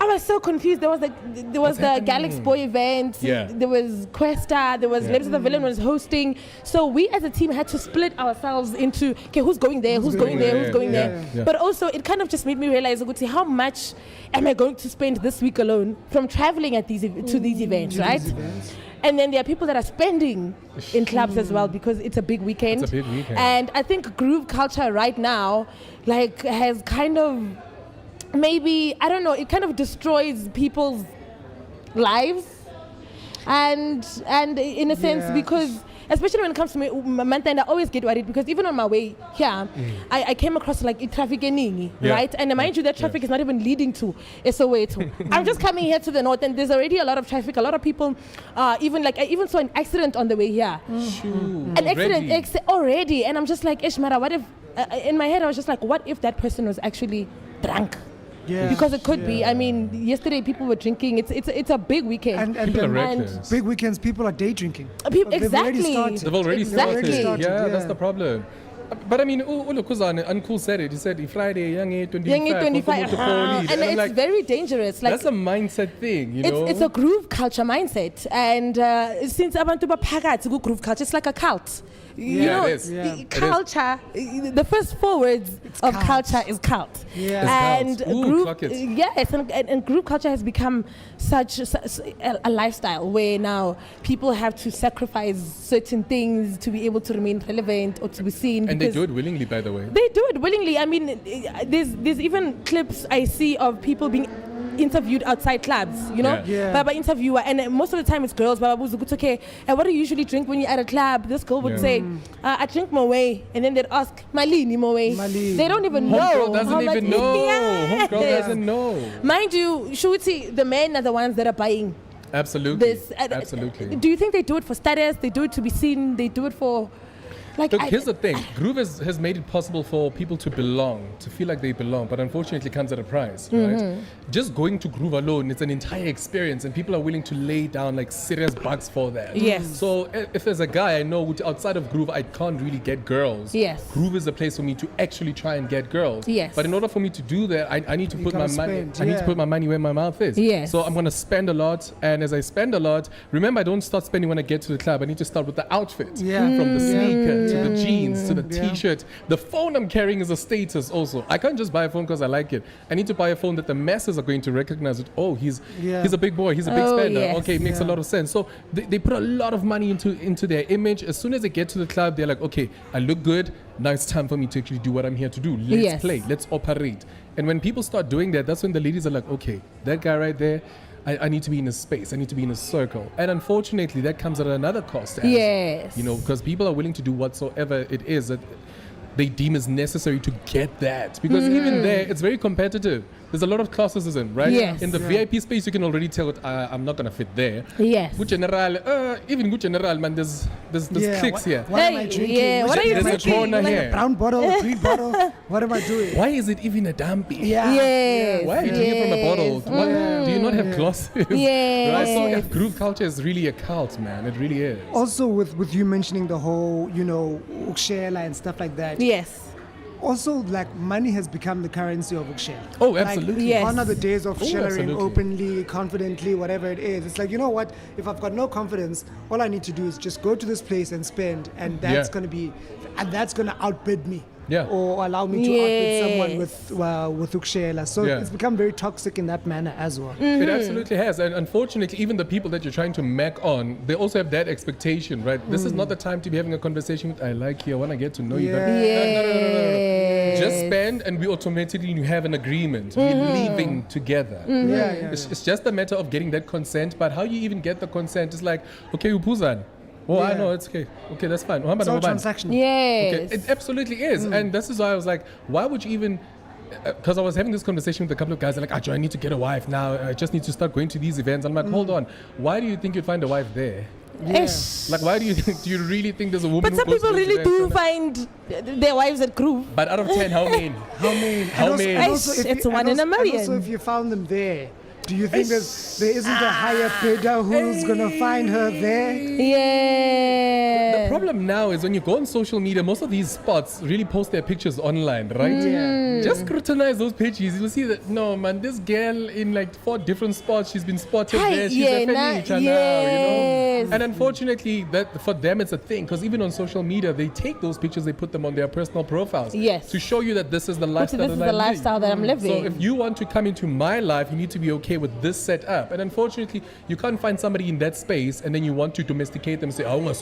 I was so confused. There was the Galaxy Boy event. Yeah. There was Questa. There was Labs of the Villain was hosting. So we as a team had to split ourselves into, okay, who's going there, who's going there, who's going there. Yeah. But also, it kind of just made me realize, okay, how much am I going to spend this week alone from traveling at to these events, right? And then there are people that are spending in clubs as well because it's a big weekend. It's a big weekend. And I think groove culture right now, like, has kind of maybe, I don't know, it kind of destroys people's lives. And in a sense, because especially when it comes to me, Mantha, and I always get worried because even on my way here, I came across like traffic right? And mind you, that traffic is not even leading to Soweto. I'm just coming here to the north, and there's already a lot of traffic. A lot of people, I even saw an accident on the way here. An accident already, and I'm just like, Ishmara, what if? In my head, I was just like, what if that person was actually drunk? Yeah. Because it could be. I mean, yesterday people were drinking. It's a big weekend. And big weekends, people are day drinking. Exactly. They've already started. Exactly. Yeah, that's the problem. But I mean, look, Uncool said it. He said, Friday, young 25. And it's like, very dangerous. Like, that's a mindset thing, you know? It's a groove culture mindset. And since abantu baphakathi groove culture, it's like a cult. You know, it is. Yeah. Culture, the first 4 words of culture is cult. Yeah. And Ooh, group, and group culture has become such a lifestyle where now people have to sacrifice certain things to be able to remain relevant or to be seen. And they do it willingly, by the way. They do it willingly. I mean, there's even clips I see of people being interviewed outside clubs, you know, by interviewer, and most of the time it's girls. It's okay. And what do you usually drink when you're at a club? This girl would say, "I drink Moe," and then they'd ask, "Malini Moe." They don't even know. Homegirl doesn't even know. Yes. Homegirl doesn't know. Mind you, Shuti, the men are the ones that are buying. Absolutely. This. Absolutely. Do you think they do it for status? They do it to be seen? They do it for... Look, here's the thing. Groove has made it possible for people to belong, to feel like they belong, but unfortunately it comes at a price, right? Just going to Groove alone, it's an entire experience, and people are willing to lay down like serious bucks for that. Yes. So if there's a guy I know outside of Groove, I can't really get girls. Yes. Groove is a place for me to actually try and get girls. Yes. But in order for me to do that, I need to put my money. spend, I need to put my money where my mouth is. Yes. So I'm gonna spend a lot, and as I spend a lot, remember I don't start spending when I get to the club. I need to start with the outfit. Yeah. From the sneakers. to the jeans, to the t-shirt. The phone I'm carrying is a status also. I can't just buy a phone because I like it. I need to buy a phone that the masses are going to recognize it. Oh, he's a big boy. He's a big spender. Yes. Okay, it makes a lot of sense. So they put a lot of money into their image. As soon as they get to the club, they're like, okay, I look good. Now it's time for me to actually do what I'm here to do. Let's play. Let's operate. And when people start doing that, that's when the ladies are like, okay, that guy right there, I need to be in his space. I need to be in his circle. And unfortunately, that comes at another cost. Yes. You know, because people are willing to do whatsoever it is that they deem is necessary to get that. Because even there, it's very competitive. There's a lot of classism, right? Yes. In the VIP space, you can already tell I'm not going to fit there. Yes. Good general, even good general, man, there's clicks here. What am I drinking? Yeah, what are you There's a drinking? corner Like here. a brown bottle, green bottle. What am I doing? Why is it even a dumpy? Yeah. Yes. Why are you drinking from a bottle? What, do you not have glasses? Yes. Right? So yeah, groove culture is really a cult, man. It really is. Also, with you mentioning the whole, Ukshela and stuff like that. Yes. Also, like, money has become the currency of Ukshela. Oh, absolutely. Like, Yes. gone are the days of sharing absolutely. openly, confidently, whatever it is. It's like, you know what? If I've got no confidence, all I need to do is just go to this place and spend, and that's going to outbid me. Yeah. Or allow me to outbid someone with Ukshela. So it's become very toxic in that manner as well. It absolutely has. And unfortunately, even the people that you're trying to mac on, they also have that expectation, right? This is not the time to be having a conversation with, I like you, I want to get to know you. No. Just spend and we automatically have an agreement. We're leaving together. It's just a matter of getting that consent. But how you even get the consent is like, okay, upuzan. Oh, I know, it's okay. Okay, that's fine. It's all transactional. Yes. Okay, it absolutely is. And this is why I was like, why would you even... Because I was having this conversation with a couple of guys. They're like, Joe, I need to get a wife now. I just need to start going to these events. I'm like, hold on. Why do you think you'd find a wife there? Like, why do you really think there's a woman? But some people really do find their wives at Groove. But out of 10, how many? How many? It's one in a million. And also, if you found them there, do you think there isn't a higher bidder who's going to find her there? Yeah. The problem now is when you go on social media, most of these spots really post their pictures online, right? Yeah. Just scrutinize those pages. You'll see that, no, man, this girl in like 4 different spots, she's been spotted there. She's a furniture now, you know? And unfortunately, that for them, it's a thing. Because even on social media, they take those pictures, they put them on their personal profiles. Yes. To show you that this is the lifestyle that I'm living. So if you want to come into my life, you need to be okay with this setup. And unfortunately, you can't find somebody in that space and then you want to domesticate them and say, they're like,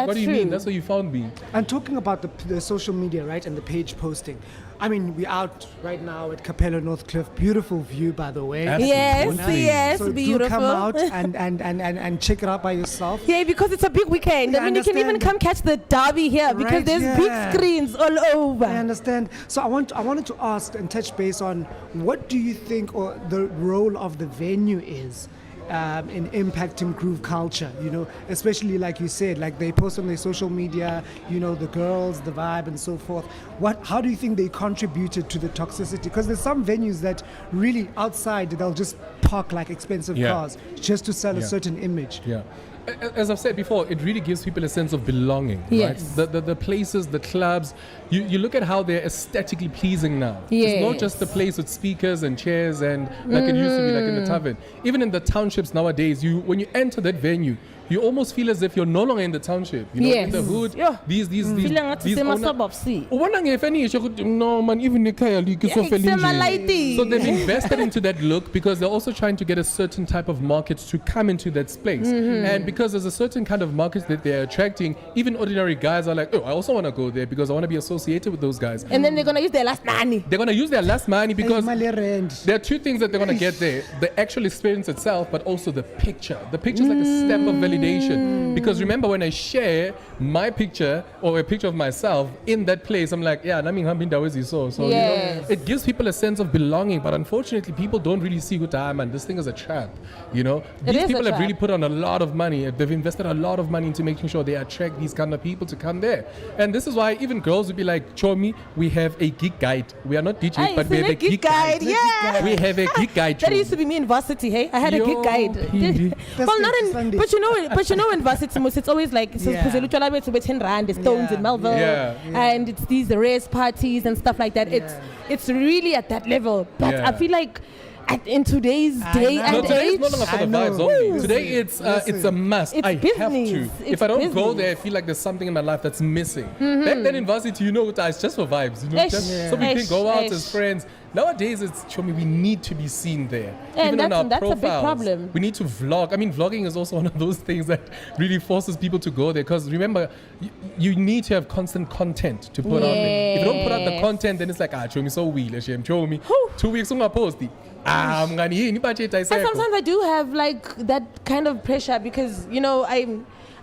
what do you mean? That's what you found me. And talking about the social media, right, and the page posting. I mean, we're out right now at Cappello, Northcliff. Beautiful view, by the way. Yes, so beautiful. do come out and check it out by yourself. Yeah, because it's a big weekend. I mean, you can even come catch the derby here because there's big screens all over. I understand. So I wanted to ask and touch base on what do you think or the role of the venue is in impacting groove culture, especially like you said, like they post on their social media, the girls, the vibe and so forth. How do you think they contributed to the toxicity? Because there's some venues that really outside, they'll just park like expensive cars just to sell a certain image. Yeah. As I've said before, it really gives people a sense of belonging. Yes. Right? The places, the clubs, you look at how they're aesthetically pleasing now. Yes. It's not just a place with speakers and chairs and like it used to be like in the tavern. Even in the townships nowadays, when you enter that venue, you almost feel as if you're no longer in the township. In the hood, these no man, even so they've invested into that look because they're also trying to get a certain type of market to come into that space. And because there's a certain kind of market that they're attracting, even ordinary guys are like, I also want to go there because I want to be associated with those guys. And then they're going to use their last money. They're going to use their last money because there are 2 things that they're going to get there. The actual experience itself, but also the picture. The picture is like a step of validation. Because remember, when I share my picture or a picture of myself in that place, I'm like, so it gives people a sense of belonging. But unfortunately, people don't really see man, this thing is a trap. These people have really put on a lot of money. They've invested a lot of money into making sure they attract these kind of people to come there. And this is why even girls would be like, Chomi, we have a gig guide. We are not DJs, but we have a gig guide. Yeah. We have a gig guide. That used to be me in varsity, hey? I had a gig guide. Well, not in, but you know in varsity, it's always like, it's 10 rand, the Stones in Melville, and it's these race parties and stuff like that. It's really at that level. But I feel like in today's day and No, today age. it's no longer for the vibes only. Today it's a must. It's I business. have to. It's If I don't go business. there, I feel like there's something in my life that's missing. Back then in varsity, it's just for vibes. Just so we can go out as friends. Nowadays, it's show me we need to be seen there. And Even on our that's a big profiles, problem. we need to vlog. I mean, vlogging is also one of those things that really forces people to go there. Because remember, you need to have constant content to put out there. If you don't put out the content, then it's like, show me so weird. Show me 2 weeks on my post. And sometimes I do have like that kind of pressure because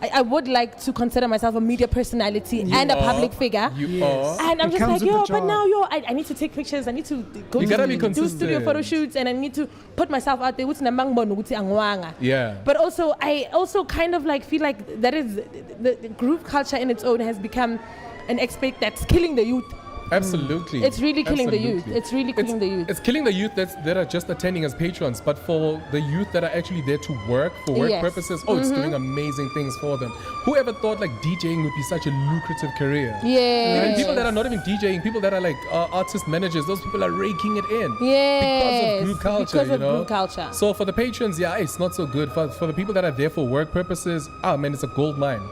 I would like to consider myself a media personality and a public figure. You are. And I'm just like, but now I need to take pictures. I need to go do studio photo shoots, and I need to put myself out there. Yeah. But also, I also kind of like feel like that is the group culture in its own has become an aspect that's killing the youth. Absolutely. It's really killing the youth. It's really killing the youth. It's killing the youth that are just attending as patrons, but for the youth that are actually there to work for work purposes, it's doing amazing things for them. Whoever thought like DJing would be such a lucrative career? Yeah. Even people that are not even DJing, people that are like artist managers, those people are raking it in. Yes. Because of group culture. Because of group culture. So for the patrons, it's not so good. For the people that are there for work purposes, man, it's a gold mine.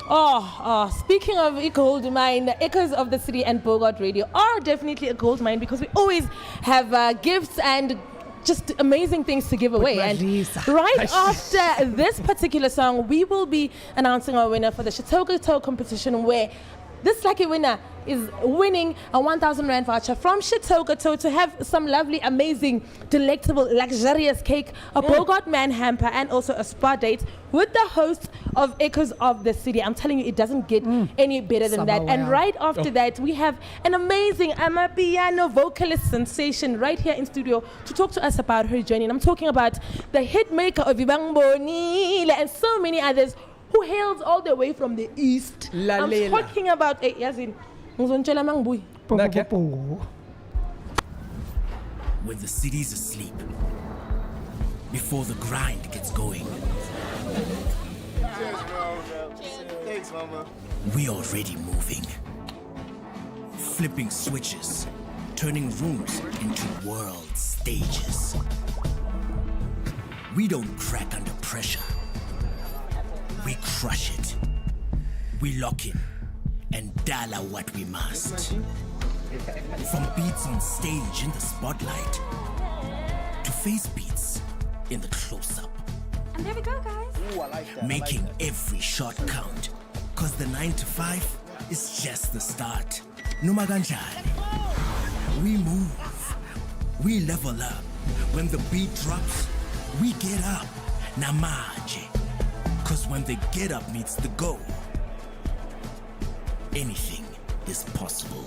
Speaking of a gold mine, Echoes of the City and Bogart Radio are definitely a gold mine because we always have gifts and just amazing things to give away. And right after this particular song, we will be announcing our winner for the Chateau Gateaux competition, where this lucky winner is winning a 1,000 Rand voucher from Chateau Gateaux to have some lovely, amazing, delectable, luxurious cake, a Bogart man hamper, and also a spa date with the host of Echoes of the City. I'm telling you, it doesn't get any better than that. And right after that, we have an amazing Amapiano vocalist sensation right here in studio to talk to us about her journey. And I'm talking about the hit maker of Ibang Bonile and so many others who hails all the way from the east. I'm talking about Yazin. When the city's asleep, before the grind gets going, Thanks, Mama. we already moving. Flipping switches, turning rooms into world stages. We don't crack under pressure. We crush it. We lock in and dollar what we must. From beats on stage in the spotlight to face beats in the close-up. And there we go, guys. Ooh, I like that. Making every shot count. Cause the 9 to 5 is just the start. Numaganjani. We move. We level up. When the beat drops, we get up. Namaje. Cause when the get up meets the go, anything is possible.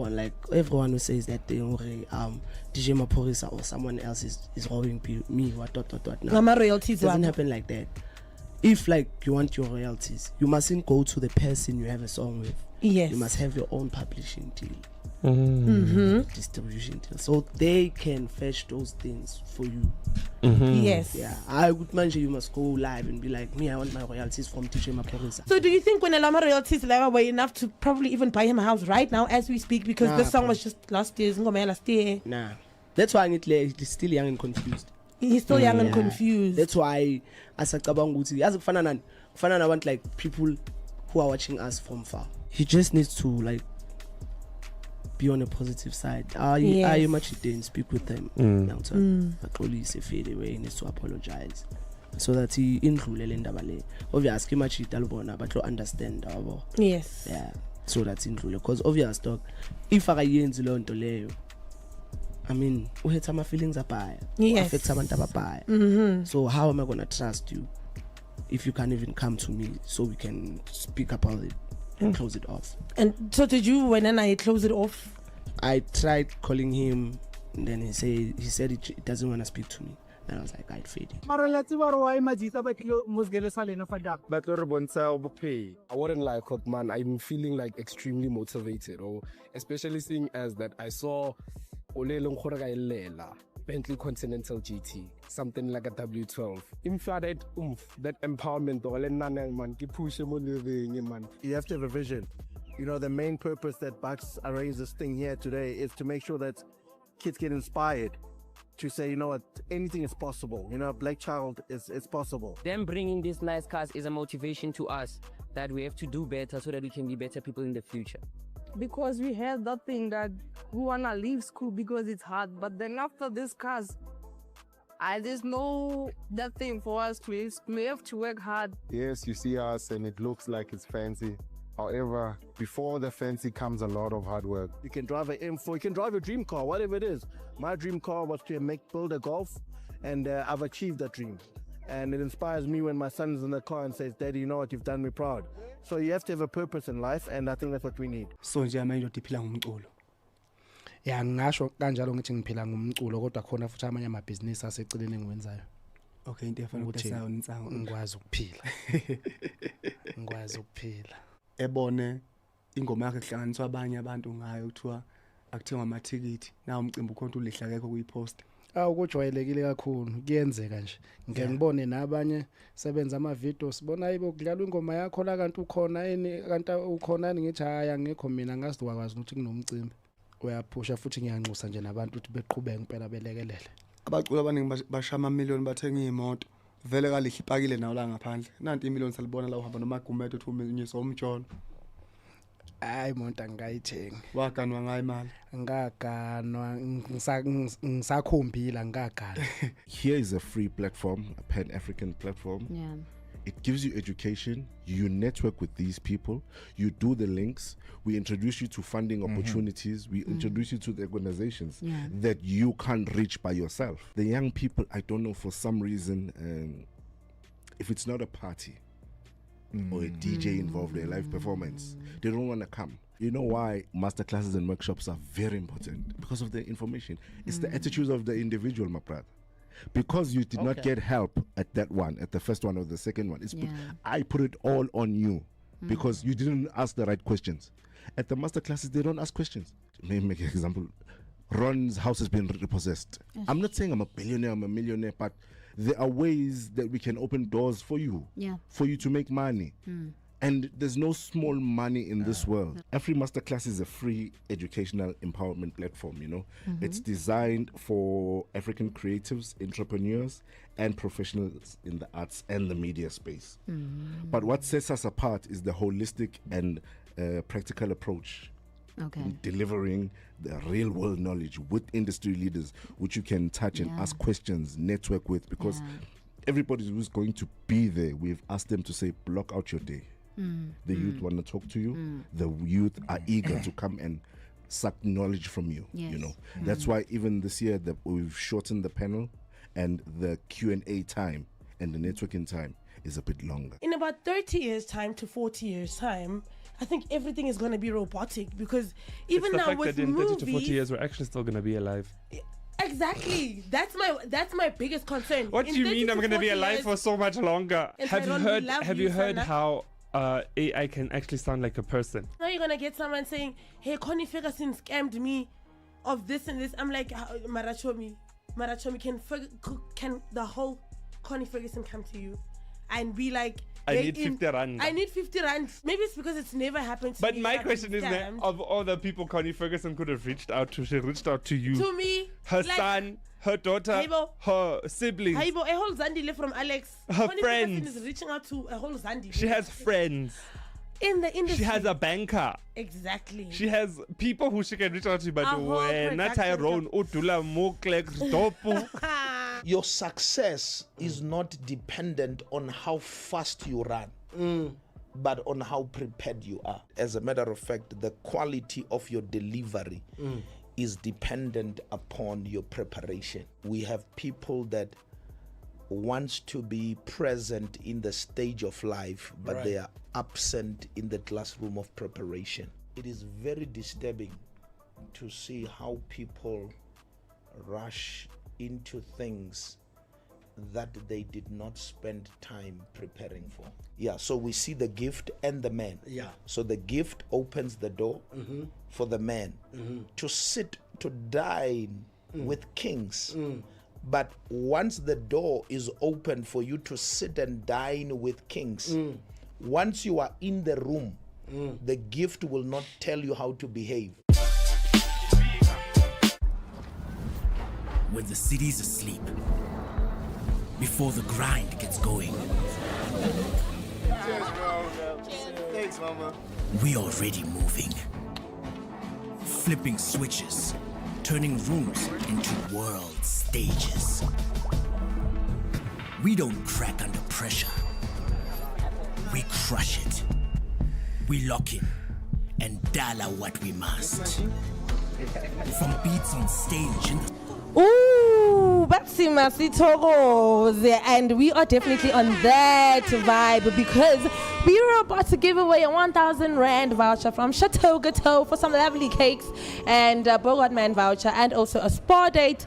Like everyone who says that thing, DJ Maporisa or someone else is robbing me, what. Mama royalties doesn't happen like that. If like you want your royalties, you mustn't go to the person you have a song with. Yes. You must have your own publishing deal. Distribution deal. So they can fetch those things for you. Yes. Yeah. I would mention you must go live and be like, me, I want my royalties from DJ Maporisa. So do you think when Lama royalties were enough to probably even buy him a house right now as we speak, because this song was just last year? Nah. That's why he's still young and confused. He's still young and confused. That's why as a I want like people who are watching us from far. He just needs to like be on a positive side. I much didn't speak with them. Police fade away, he needs to apologize. So that he include obviously much but to understand. Yes. Yeah. So that's include because obvious dog. If I learn to lay, I mean, we had some feelings apart. Yes. So how am I gonna trust you if you can't even come to me so we can speak about it and close it off? And so did you when I close it off? I tried calling him, and then he said he doesn't want to speak to me. And I was like, I'd feed it. I wouldn't lie, Cook, man. I'm feeling like extremely motivated, or especially seeing as that I saw Bentley Continental GT, something like a W12. Infrared that empowerment, man. You have to have a vision. You know, the main purpose that Bucks arranged this thing here today is to make sure that kids get inspired to say, you know what, anything is possible. You know, Black Child is possible. Them bringing these nice cars is a motivation to us that we have to do better so that we can be better people in the future. Because we had that thing that we wanna leave school because it's hard, but then after these cars, there's no that thing for us to use. We have to work hard. Yes, you see us and it looks like it's fancy. However, before the fancy comes a lot of hard work. You can drive an M4, you can drive your dream car, whatever it is. My dream car was to build a Golf, and I've achieved that dream. And it inspires me when my son's in the car and says, Daddy, you know what, you've done me proud. So you have to have a purpose in life, and I think that's what we need. So nje manje udiphila ngumculo. Ya ngisho kanjalo ngithi ngiphila ngumculo kodwa khona futhi amanye amabhizinisi aseceleni engiwenzayo. Okay, into efana ukuthesa unsango ngikwazi ukuphila. Ngikwazi ukuphila. Ebone ingoma yakhe kuhlanganiswa abanye abantu ngayo kuthiwa akuthengwa amathikithi na umcimbi ukhona ulihla kekho kuyipost. Ukujwayelekile kakhulu kuyenzeka nje. Ngeke ngibone nabanye sebenza ama video sibona ayibo kudlalwa ingoma yakho la kanti ukhona kanti ukhona ngithi haya ngekho mina ngazi wakwazi ukuthi kunomcimbi. Uyaphusha futhi ngiyanxusa nje nabantu ukuthi beqhubeke impela belekelele. Abaculi abaningi bashama amamiliyoni bathenga imoto. Vele kalihle ipakile nawo la ngaphandle. Nanti imiliyoni salibona la uhamba noma gumeto uthi unyisa umtsholo. Hayi monto angayithengi. Waganwa ngayo imali. Ngaganwa ngisakhombila ngaganwa. Here is a free platform, a Pan-African platform. Yeah. It gives you education. You network with these people. You do the links. We introduce you to funding opportunities. We introduce you to the organizations that you can't reach by yourself. The young people, I don't know, for some reason, if it's not a party or a DJ involved in a live performance, they don't want to come. You know why masterclasses and workshops are very important? Because of the information. It's the attitudes of the individual, my brother. Because you did not get help at that one, at the first one or the second one. I put it all on you because you didn't ask the right questions. At the masterclasses, they don't ask questions. Let me make an example. Ron's house has been repossessed. I'm not saying I'm a billionaire, I'm a millionaire, but there are ways that we can open doors for you, for you to make money. And there's no small money in this world. Every masterclass is a free educational empowerment platform, you know. It's designed for African creatives, entrepreneurs, and professionals in the arts and the media space. But what sets us apart is the holistic and practical approach. In delivering the real world knowledge with industry leaders, which you can touch and ask questions, network with, because everybody who's going to be there, we've asked them to say, block out your day. The youth want to talk to you. The youth are eager to come and suck knowledge from you. You know, that's why even this year that we've shortened the panel, and the Q&A time and the networking time is a bit longer. In about 30 years time to 40 years time, I think everything is going to be robotic, because even now with that in movies, 30 to 40 years we're actually still going to be alive. Exactly. That's my biggest concern. What do you mean I'm going to be alive for so much longer? Have you heard how AI can actually sound like a person? Now you're gonna get someone saying, "Hey, Connie Ferguson scammed me of this and this." I'm like, Marachomi, can the whole Connie Ferguson come to you and be like, I need 50 rand. I need 50 rand. Maybe it's because it's never happened to me. But my question is that of all the people Connie Ferguson could have reached out to, she reached out to you. To me. Her son, her daughter, her siblings. A whole Zandile from Alex. Her Connie friends. Ferguson is reaching out to a whole Zandile. She has friends. In the industry. She has a banker. Exactly. She has people who she can reach out to, but when Tyrone, Utula, Moklex, Dopu. Your success is not dependent on how fast you run, but on how prepared you are. As a matter of fact, the quality of your delivery is dependent upon your preparation. We have people that wants to be present in the stage of life, but they are absent in the classroom of preparation. It is very disturbing to see how people rush into things that they did not spend time preparing for. Yeah, so we see the gift and the man. Yeah. So the gift opens the door for the man to sit, to dine with kings. But once the door is open for you to sit and dine with kings, once you are in the room, the gift will not tell you how to behave. When the city's asleep, before the grind gets going, Cheers, bro. Thanks, mama. we already moving. Flipping switches, turning rooms into world stages. We don't crack under pressure. We crush it. We lock in and dollar what we must. From beats on stage in the Ooh, Batsima Sitogos, and we are definitely on that vibe because we are about to give away a 1,000 Rand voucher from Chateau Gateaux for some lovely cakes and a Bogart Man voucher and also a spa date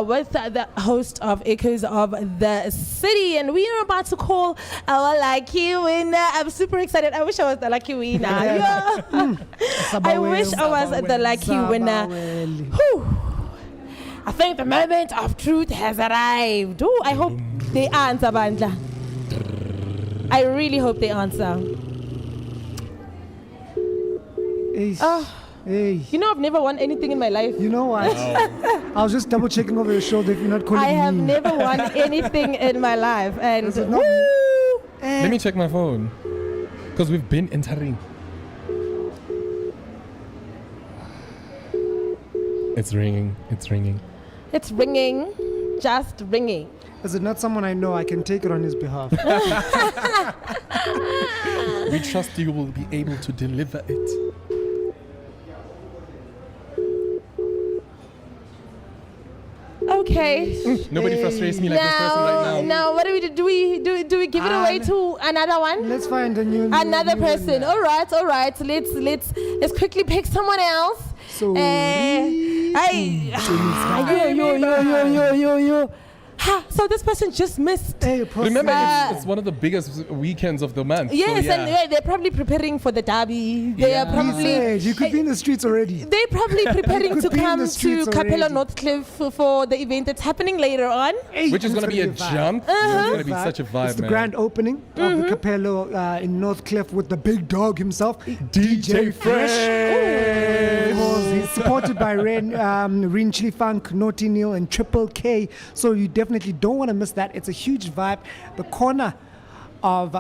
with the host of Echoes of the City. And we are about to call our lucky winner. I'm super excited. I wish I was the lucky winner. I wish I was the lucky winner. Whew. I think the moment of truth has arrived. Ooh, I hope they answer, Bandla. I really hope they answer. You know, I've never won anything in my life. You know what? I was just double checking over your shoulder if you're not calling me. I have never won anything in my life. And Let me check my phone. Because we've been entering. It's ringing. It's ringing. It's ringing. Just ringing. Is it not someone I know? I can take it on his behalf. We trust you will be able to deliver it. Okay. Nobody frustrates me like this person right now. Now, what do we do? Do we give it away to another one? Let's find another person. All right. Let's quickly pick someone else. So so this person just missed. Remember, it's one of the biggest weekends of the month. Yes, so yeah. and they're probably preparing for the derby. They are probably. You could be in the streets already. They're probably preparing to come to Cappello, already. Northcliff for the event that's happening later on. Which is going to be a jump. It's going to be such a vibe, It's the man. grand opening of the Cappello in Northcliff with the big dog himself, DJ Fresh. He's supported by Rin Chili Funk, Naughty Neil, and Triple K. So you definitely don't want to miss that. It's a huge vibe. The corner of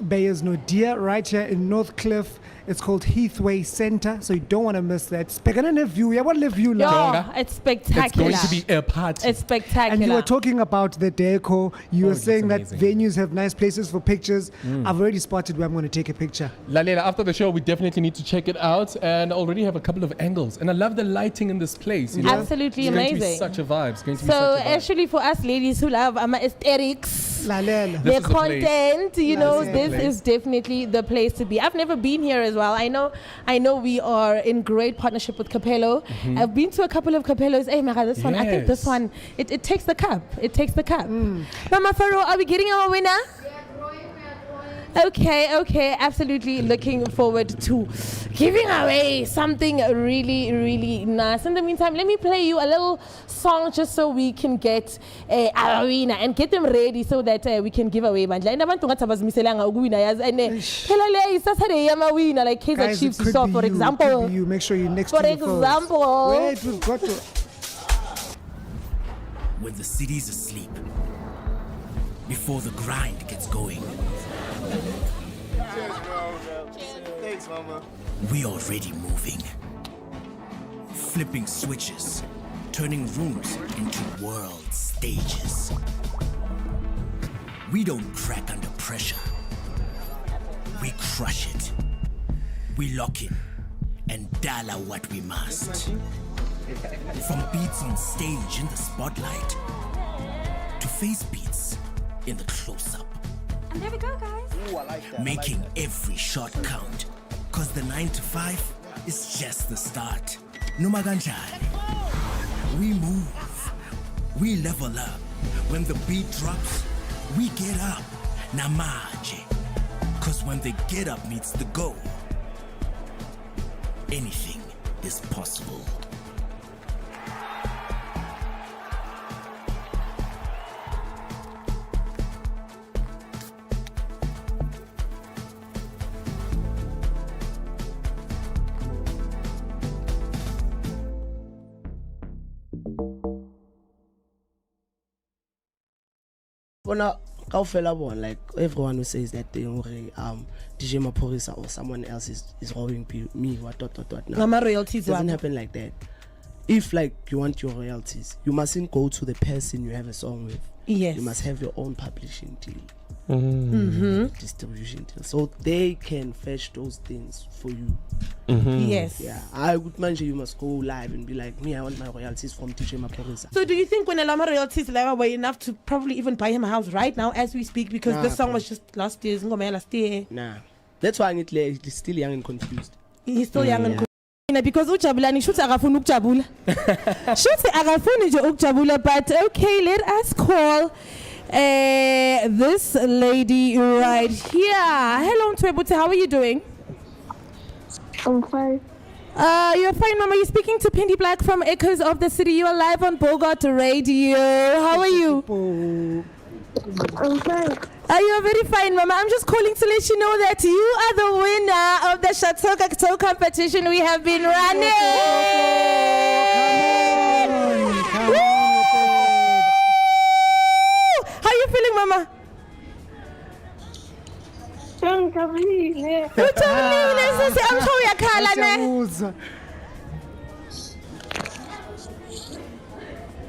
Bayers Nodia right here in Northcliff. It's called Heathway Center, so you don't want to miss that. It's view. Yeah, what live view now? It's spectacular. It's going to be a party. It's spectacular. And you were talking about the deco. You were saying that amazing. venues have nice places for pictures. I've already spotted where I'm going to take a picture. Lalela, after the show, we definitely need to check it out, and already have a couple of angles. And I love the lighting in this place. You know? Absolutely it's amazing. Going to be such a vibe. It's going to be So such a vibe. actually, for us ladies who love aesthetics, their This is the place. content, you know, This is the this place. is definitely the place to be. I've never been here as well. I know we are in great partnership with Cappello. I've been to a couple of Cappellos. Hey, Mara, this one, I think this Yes. one, it takes the cup. It takes the cup. Mama Faro, are we getting our winner? Okay, absolutely looking forward to giving away something really, really nice. In the meantime, let me play you a little song just so we can get our winner and get them ready so that we can give away. And Saturday, I'm a winner, like Kaiser Guys, Chiefs, it could so be for you, example. could be you. Make sure you're next For to your phones. example. Wait, we've got to. when the city's asleep, before the grind gets going, Cheers, bro. Thanks, mama. we already moving. Flipping switches, turning rooms into world stages. We don't crack under pressure. We crush it. We lock in and dollar what we must. From beats on stage in the spotlight to face beats in the close-up. And there we go, guys. Ooh, I like that. Making every shot count. Cause the 9 to 5 is just the start. Numa kanjani. We move. We level up. When the beat drops, we get up. Namaje. Cause when the get up meets the go, anything is possible. Like everyone who says that thing, DJ Maporisa or someone else is robbing me, what. No, my royalties doesn't happen like that. If like you want your royalties, you mustn't go to the person you have a song with. Yes. You must have your own publishing deal. Distribution deal. So they can fetch those things for you. Yes. Yeah. I would mention you must go live and be like, me, I want my royalties from DJ Maporisa. So do you think when Alama royalties were enough to probably even buy him a house right now as we speak, because this song was just last year? Nah. That's why he's still young and confused. He's still young and confused. Because ujabulani shuthi akafuni ukujabula. Shuthi akafuni nje ukujabula, but okay, let us call this lady right here. Hello Ntwebuthi, how are you doing? I'm fine. You're fine, Mama. You're speaking to Pindy Black from Echoes of the City. You are live on Bogart Radio. How are you? I'm fine. You are very fine, Mama. I'm just calling to let you know that you are the winner of the Chateau Gateaux competition we have been running. How are you feeling, Mama? I'm sure you're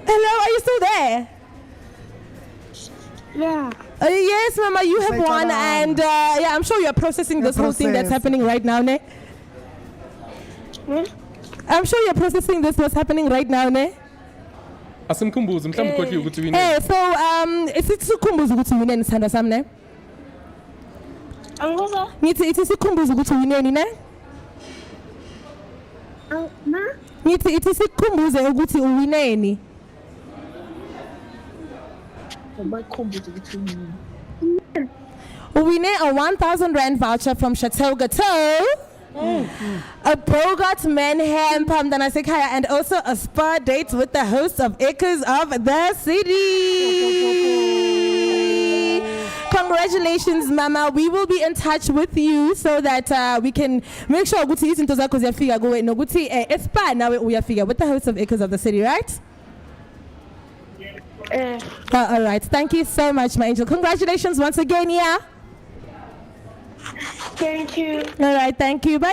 Hello, are you still there? Yeah. Yes, Mama, you have won, and yeah, I'm sure you're processing this whole thing that's happening right now, ne? I'm sure you're processing this what's happening right now, ne? Asimkhumbuze mhlawumbe ukhohle ukuthi wine. So isikhumbuze ukuthi wine sithanda sami, ne? Angizwa. Ngithi isikhumbuze ukuthi wineni, ne? Ngithi isikhumbuze ukuthi uwineni. We need a 1,000 Rand voucher from Chateau Gateaux, a Bogart Manham Pamdanasekaya, and also a spa date with the host of Echoes of the City. Congratulations, Mama. We will be in touch with you so that we can make sure ukuthi izinto zakho ziyafika kuwe nokuthi spa nawe uyafika with the host of Echoes of the City, right? All right. Thank you so much, my angel. Congratulations once again, yeah? Thank you. All right. Thank you. Bye.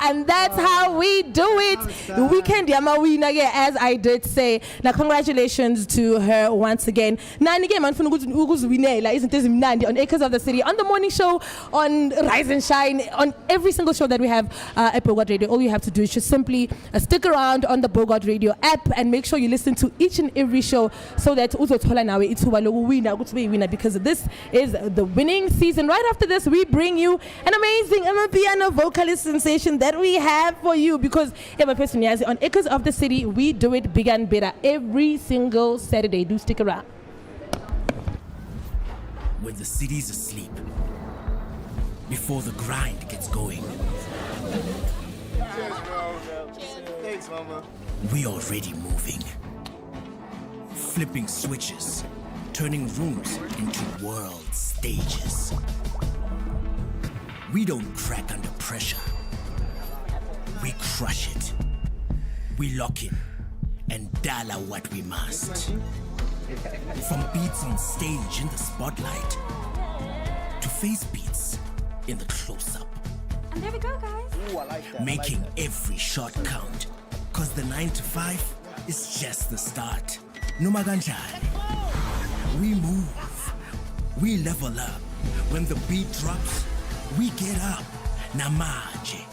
And that's how we do it. The weekend, Yamawina, as I did say. Now, congratulations to her once again. On Echoes of the City, on the morning show, on Rise and Shine, on every single show that we have at Bogart Radio. All you have to do is just simply stick around on the Bogart Radio app and make sure you listen to each and every show so that because this is the winning season. Right after this, we bring you an amazing piano vocalist sensation that we have for you, because on Echoes of the City, we do it bigger and better every single Saturday. Do stick around. When the city's asleep, before the grind gets going, Cheers, bro. Thanks, Mama. we already moving. Flipping switches, turning rooms into world stages. We don't crack under pressure. We crush it. We lock in and dollar what we must. From beats on stage in the spotlight to face beats in the close-up. And there we go, guys. Ooh, I like that. Making every shot count. Cause the 9 to 5 is just the start. Numaganjani. We move. We level up. When the beat drops, we get up. Namaje.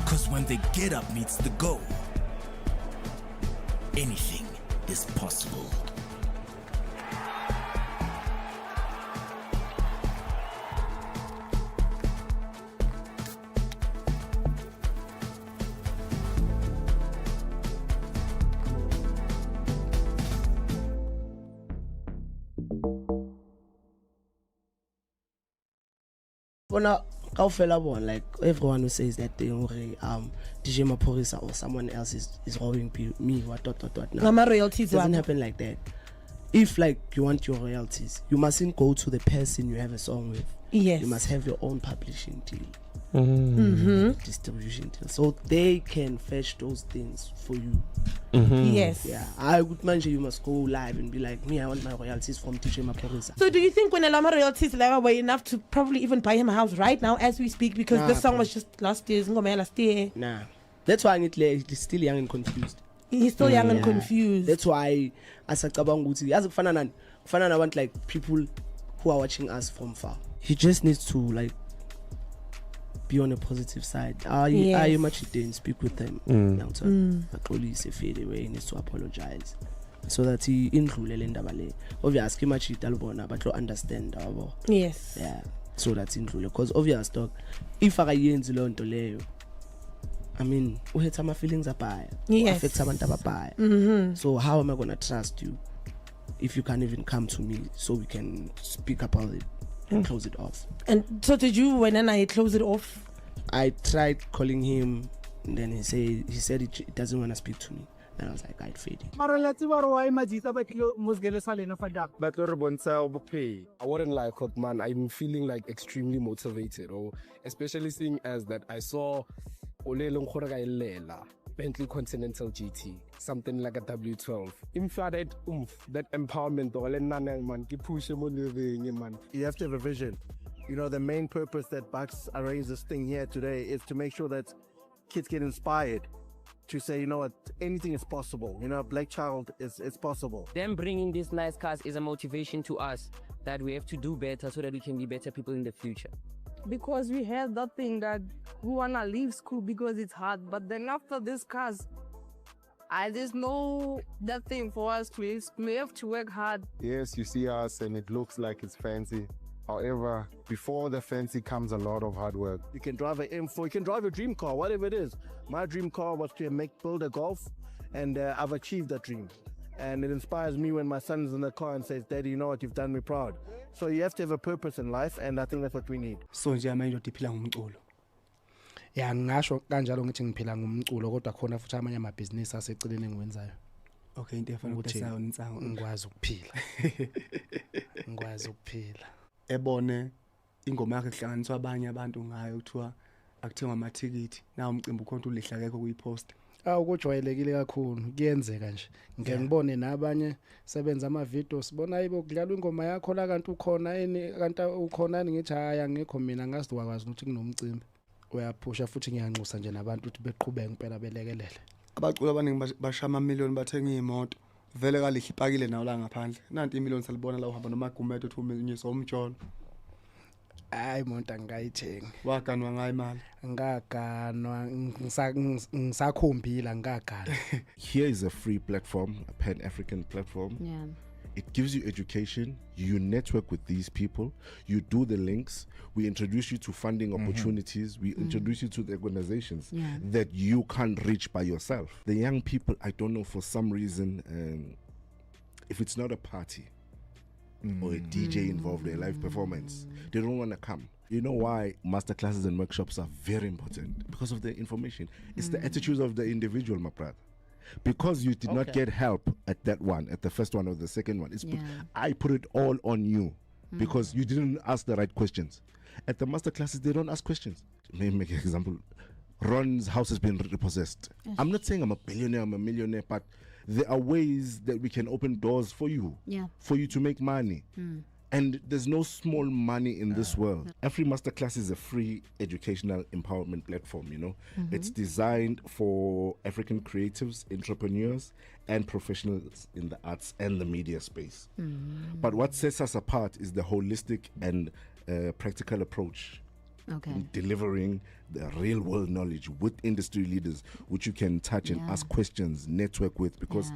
Cause when the get up meets the go, anything is possible. like everyone who says that thing, DJ Maporisa or someone else is robbing me, what. Now, my royalties doesn't happen like that. If like you want your royalties, you mustn't go to the person you have a song with. Yes. You must have your own publishing deal. Distribution deal. So they can fetch those things for you. Yes. Yeah. I would mention you must go live and be like, me, I want my royalties from DJ Maporisa. So do you think when Alama royalties were enough to probably even buy him a house right now as we speak, because this song was just last year? Nah. That's why he's still young and confused. He's still young and confused. That's why asacabanga ukuthi as kufana want like people who are watching us from far. He just needs to like be on a positive side. Are you much didn't speak with them? Police fade away, he needs to apologize so that he indlule le ndaba le. Obviously much italbona but understand abo. Yes. Yeah. So that's indlule because obvious dog if akayenzi lo nto leyo, I mean, we had some feelings abaya. Yes. Affect abantu abaya. So how am I gonna trust you if you can't even come to me so we can speak about it and close it off? And so did you when I close it off? I tried calling him, and then he said he doesn't want to speak to me. And I was like, I'd fade it. I wouldn't lie, man. I'm feeling like extremely motivated, especially seeing as that I saw Bentley Continental GT, something like a W12. That empowerment, man. You have to have a vision. You know, the main purpose that Bucks arranged this thing here today is to make sure that kids get inspired to say, you know what, anything is possible. You know, Black Child is possible. Them bringing these nice cars is a motivation to us that we have to do better so that we can be better people in the future. Because we had that thing that we wanna leave school because it's hard, but then after this cars, there's no that thing for us to use. We have to work hard. Yes, you see us and it looks like it's fancy. However, before the fancy comes a lot of hard work. You can drive an M4, you can drive your dream car, whatever it is. My dream car was to build a Golf, and I've achieved that dream. And it inspires me when my son's in the car and says, Daddy, you know what, you've done me proud. So you have to have a purpose in life, and I think that's what we need. So nje amanye ndiphila ngumculo. Ya ngisho kanjalo ngithi ngiphila ngumculo kodwa khona futhi amanye amabhizinisi aseceleni engiwenzayo. Okay, into efana ukuthenga unsango ngikwazi ukuphila. Ngikwazi ukuphila. Ebone ingoma yakhe kuhlanganiswa abanye abantu ngayo kuthiwa akuthengwa amathikithi nawo umcimbi ukhonto ulihla kekho kuyipost. Ukujwayelekile kakhulu kuyenzeka nje. Ngeke ngibone nabanye sebenza ama videos sibona ayibo kudlala ingoma yakho la kanti ukhona kanti ukhona ngithi hayi angekho mina ngazi wakwazi ukuthi kunomcimbi. Uyaphusha futhi ngiyanxusa nje nabantu ukuthi beqhubeke impela belekelele. Abaculi abaningi bashama amamiliyoni bathenga imoto. Vele kalihle ipakile nawo la ngaphandle. Nanti imiliyoni salibona la uhamba noma gumeto uthi umenyisa umtsholo. Hayi monta ngayithenga. Waganwa ngayo imali. Ngaganwa ngisakhombila ngagana. Here is a free platform, a Pan-African platform. Yeah. It gives you education. You network with these people. You do the links. We introduce you to funding opportunities. We introduce you to the organizations that you can't reach by yourself. The young people, I don't know, for some reason, if it's not a party or a DJ involved in a live performance, they don't want to come. You know why masterclasses and workshops are very important? Because of the information. It's the attitudes of the individual, my brother. Because you did not get help at that one, at the first one or the second one. I put it all on you because you didn't ask the right questions. At the masterclasses, they don't ask questions. Let me make an example. Ron's house has been repossessed. Yes. I'm not saying I'm a billionaire, I'm a millionaire, but there are ways that we can open doors for you, for you to make money. And there's no small money in this world. Every masterclass is a free educational empowerment platform, you know. It's designed for African creatives, entrepreneurs, and professionals in the arts and the media space. But what sets us apart is the holistic and practical approach. In delivering the real world knowledge with industry leaders, which you can touch and ask questions, network with, because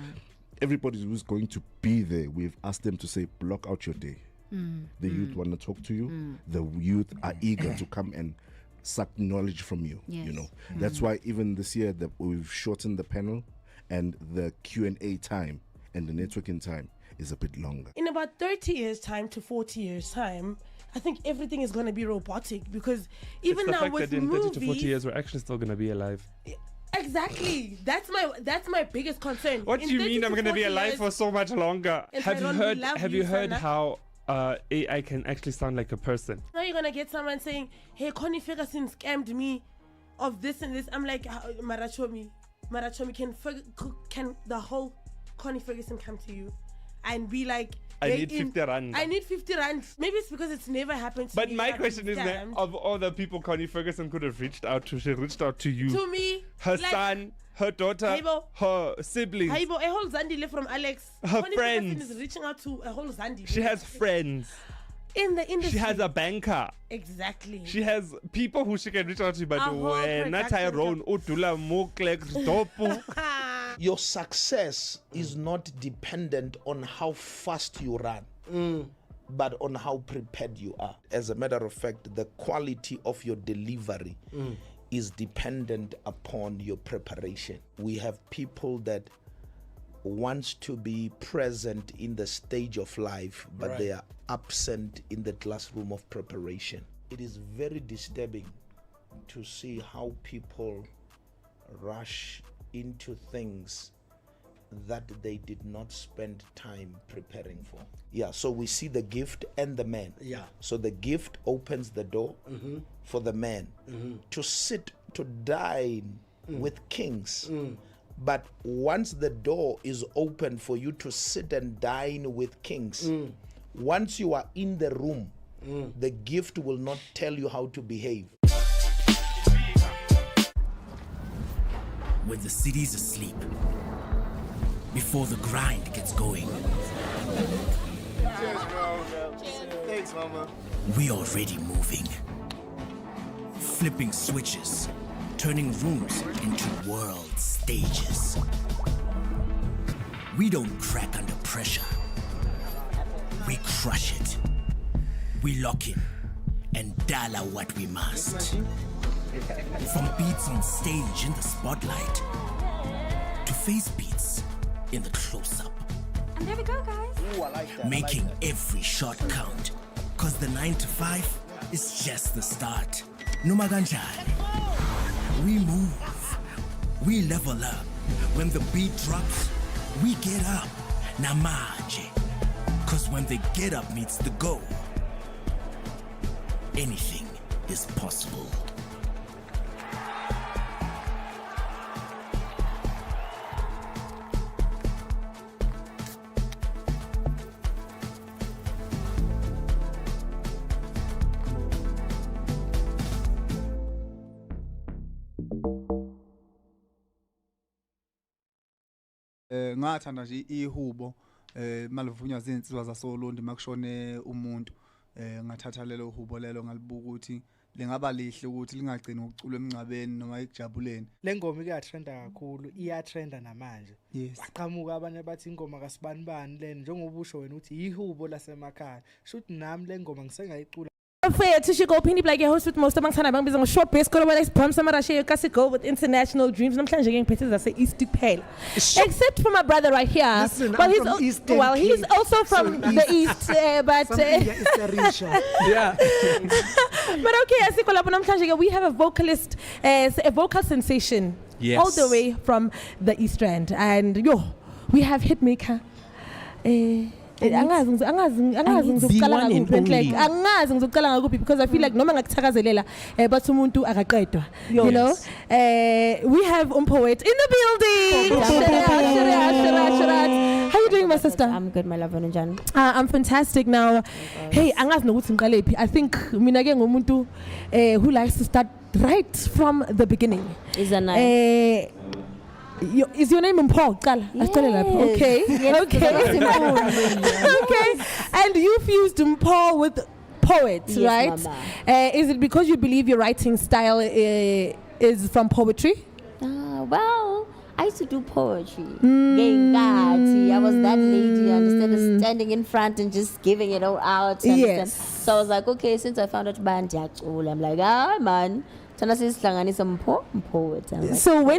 everybody who's going to be there, we've asked them to say, block out your day. The youth want to talk to you. The youth are eager to come and suck knowledge from you. You know, that's why even this year that we've shortened the panel and the Q&A time and the networking time. is a bit longer. In about 30 years' time to 40 years' time, I think everything is going to be robotic, because even it's the now fact with that in movies, 30 to 40 years we're actually still going to be alive. Exactly. That's my biggest concern. What do you mean I'm going to be alive for so much longer? Have you heard how AI can actually sound like a person? Now you're going to get someone saying, hey, Connie Ferguson scammed me of this and this. I'm like, Marachomi, can the whole Connie Ferguson come to you and be like, I need 50 rand. I need 50 rand. Maybe it's because it's never happened to me. But my question is that of all the people Connie Ferguson could have reached out to, she reached out to you. To me. Her son, her daughter, her siblings. A whole Zandile from Alex. Her Connie friends. Ferguson is reaching out to a whole Zandile. She has friends. In the industry. She has a banker. Exactly. She has people who she can reach out to, but not Tyrone, Utula, Moklex, Dopu. Your success is not dependent on how fast you run, but on how prepared you are. As a matter of fact, the quality of your delivery is dependent upon your preparation. We have people that wants to be present in the stage of life, but they are absent in the classroom of preparation. It is very disturbing to see how people rush into things that they did not spend time preparing for. Yeah, so we see the gift and the man. Yeah. So the gift opens the door for the man to sit, to dine with kings. But once the door is open for you to sit and dine with kings, once you are in the room, the gift will not tell you how to behave. When the city's asleep, before the grind gets going, Cheers, bro. Thanks, mama. we already moving. Flipping switches, turning rooms into world stages. We don't crack under pressure. We crush it. We lock in and dollar what we must. From beats on stage in the spotlight to face beats in the close-up. And there we go, guys. Ooh, I like that. Making every shot count. Cause the 9 to 5 is just the start. Numaganjani. We move. We level up. When the beat drops, we get up. Namaje. Cause when the get up meets the go, anything is possible. Ngathanda nje ihubo malivunywa izinsizwa zasolundi makushone umuntu ngathatha lelo hubo lelo ngalibuka ukuthi lengaba lihle ukuthi lingagcini ukucula emncabeni noma ekujabuleni. Lengoma iyatrenda kakhulu, iyatrenda namanje. Yes. Waqhamuka abanye bathi ingoma kaSibanibani lena njengoba usho wena uthi ihubo lasemakhaya. Shothi nami lengoma ngisengayicula. Fair to go Pini Black host with most of my time bang short base go let's pump some Russia kasi go with international dreams namhlanje ngiphethe zase East Cappello except for my brother right here. Listen, well he's Cape. also from the east but yeah. But okay asiko lapho namhlanje we have a vocalist a vocal sensation all the way from the East Rand and we have hitmaker angazi ngizoqala ngakuphi like angazi ngizoqala ngakuphi because I feel like noma ngakuthakazelela but umuntu akaqedwa you know we have poet in the building. How you doing my sister? I'm good my love njani? I'm fantastic now. Hey angazi nokuthi ngiqale phi I think mina ke ngumuntu who likes to start right from the beginning. Is that nice? Is your name Mpho? Okay. Okay. Okay. And you fused Mpho with poets, yes, right? Mama. Is it because you believe your writing style is from poetry? Well, I used to do poetry. I was that lady, understand, standing in front and just giving it all out. Yes. So I was like, okay, since I found out band, I'm like, man. So when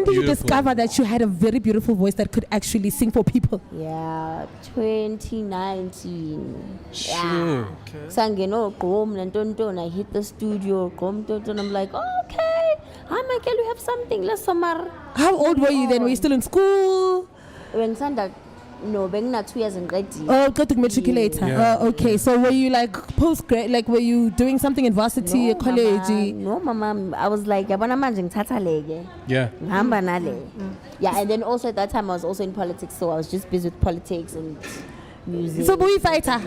did you Beautiful. discover that you had a very beautiful voice that could actually sing for people? Yeah, 2019. Sure. Yeah. Sangeno Grom and Tonton, I hit the studio, Grom Tonton, I'm like, okay, hi Michael, you have something, let's summer. How old were you then? Were you still in school? When Sanda, no, being not 2 years in grade. Oh, go to matriculator. Yeah. Okay, so were you like post-grad, like were you doing something in varsity, college? No, mama, I was like, yabona manje ngithatha leke. Yeah. Ngihamba nale. Yeah, and then also at that time I was also in politics, so I was just busy with politics and music. So boy fighter.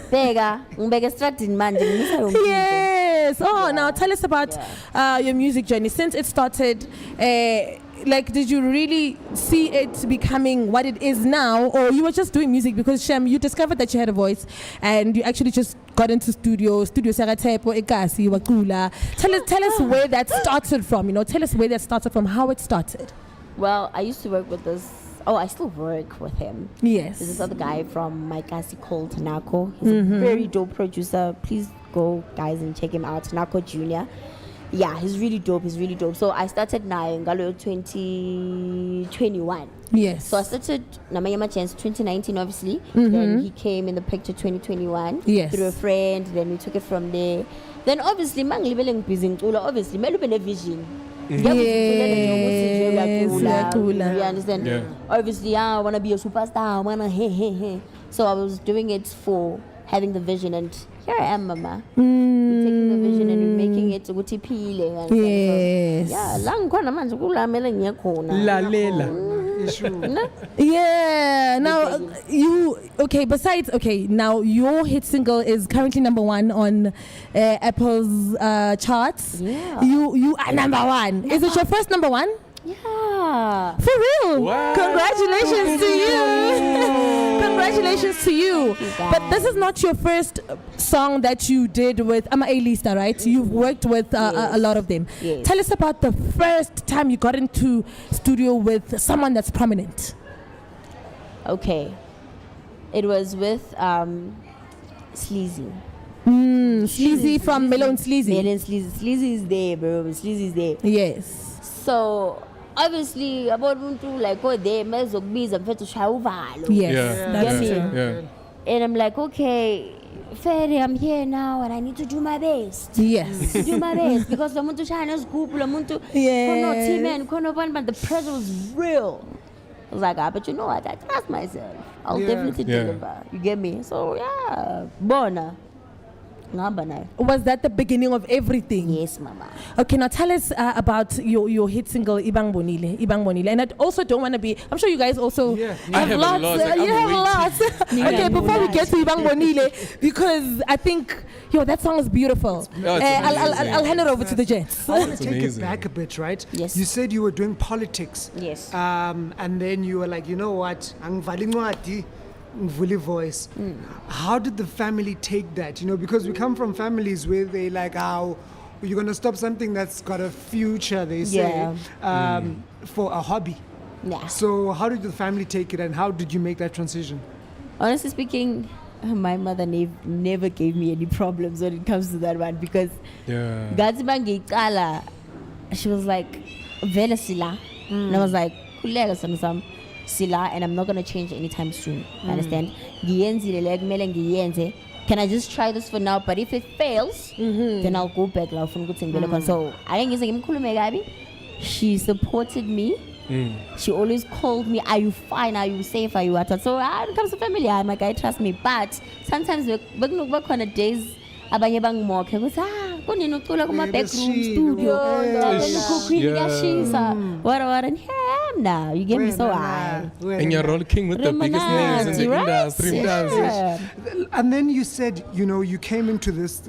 Bega, ngibeke strategy manje ngimisa yonke into. Yes. Oh, now tell us about your music journey. Since it started, like, did you really see it becoming what it is now, or you were just doing music because Shem, you discovered that you had a voice, and you actually just got into studio Saratepo, Ekasi, Wakula. Tell us where that started from. You know, tell us where that started from, how it started. Well, I used to work with this. Oh, I still work with him. Yes. There's this other guy from Maikasi called Tanako. He's a very dope producer. Please go, guys, and check him out. Tanako Jr. Yeah, he's really dope. So I started now in Galo 2021. Yes. So I started Namayama Chance 2019, obviously. Then he came in the picture 2021. Yes. Through a friend. Then we took it from there. Then obviously, obviously, a vision. Yes, you understand? Yeah. Obviously, I want to be a superstar. I want to hey. So I was doing it for having the vision, and here I am, mama. We're taking the vision and we're making it ukuthi iphile. Yes. Yeah, la ngikhona manje kulamela ngiyakhona. Lalela. Yeah. Now now your hit single is currently #1 on Apple's charts. Yeah. You are #1. Is it your first #1? Yeah. For real? Wow. Congratulations to you. Congratulations to you. Thank you, guys. But this is not your first song that you did with A-lista, right? You've worked with a lot of them. Yes. Tell us about the first time you got into studio with someone that's prominent. Okay. It was with Sleazy. Sleazy from Melon Sleazy. Melon Sleazy. Sleazy is there, bro. Sleazy is there. Yes. So obviously about like there mezokbiza mfethu shaya uvalo. Yes. Yeah. That's Yeah. true. Yeah. And I'm like, okay, Ferry, I'm here now and I need to do my best. Yes. To do my best because the muntu shaya nesigubhu la muntu Yes. team and but the pressure was real. I was like, but you know what? I trust myself. I'll definitely deliver. You get me? So yeah, bona. Was that the beginning of everything? Yes, mama. Okay, now tell us about your hit single Ibang Bonile. And I also don't want to be. I'm sure you guys also I have have a lots. lot, like, You I'm have lots. Okay, before we get to Ibang Bonile, because I think that song is beautiful. I'll hand it over to the Jets. I want to take amazing. it back a bit, right? Yes. You said you were doing politics. Yes. And then you were like, you know what? Angvalingwati. Voice. How did the family take that? You know, because we come from families where they like, how you're going to stop something that's got a future, they say, for a hobby. Yeah. So how did the family take it, and how did you make that transition? Honestly speaking, my mother never gave me any problems when it comes to that one because Yeah. she was like, Vela Sila. And I was like, Kulega Sam Sila, and I'm not going to change anytime soon. Understand? Can I just try this for now? But if it fails, then I'll go back. So I didn't get she supported me. She always called me, are you fine? Are you safe? Are you what? So when it comes to family, my guy trusts me. But sometimes we work on the days abanye bangimoke ukuthi kunini ucula kuma backroom studio what and here I am now, you get me? So and you're rolling with the biggest names in the industry. And then you said, you know, you came into this,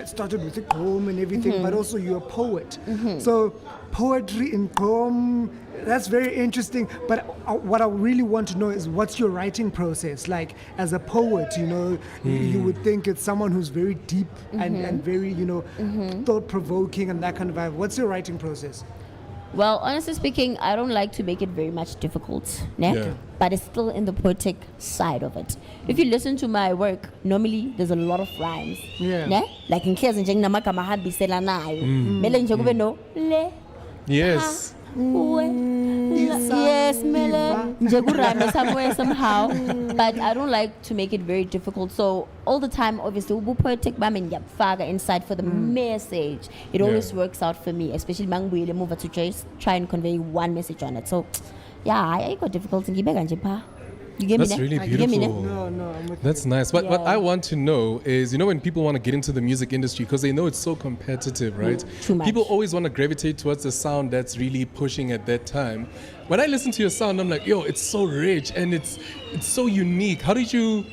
started with the poem and everything, but also you're a poet. So poetry in poem, that's very interesting. But what I really want to know is, what's your writing process like as a poet? You know, you would think it's someone who's very deep and very, you know, thought-provoking and that kind of vibe. What's your writing process? Well, honestly speaking, I don't like to make it very much difficult, ne? Yeah. But it's still in the poetic side of it. If you listen to my work, normally there's a lot of rhymes. Yeah. Ne? Like in case nje nginamagama ahambisela nayo. Mele nje kube no le. Yes. Yes, mele nje kurhyme somewhere somehow. But I don't like to make it very difficult. So all the time, obviously, ubu poetic bami ngiyafaka inside for the message. It always works out for me, especially mangibuyele move to just try and convey one message on it. So yeah, I got difficult ngibeka nje pha. You get me? That's ne? really You get me ne? beautiful. That's nice. But what I want to know is, you know, when people want to get into the music industry, because they know it's so competitive, right? Too much. People always want to gravitate towards the sound that's really pushing at that time. When I listen to your sound, I'm like, yo, it's so rich and it's so unique. How did you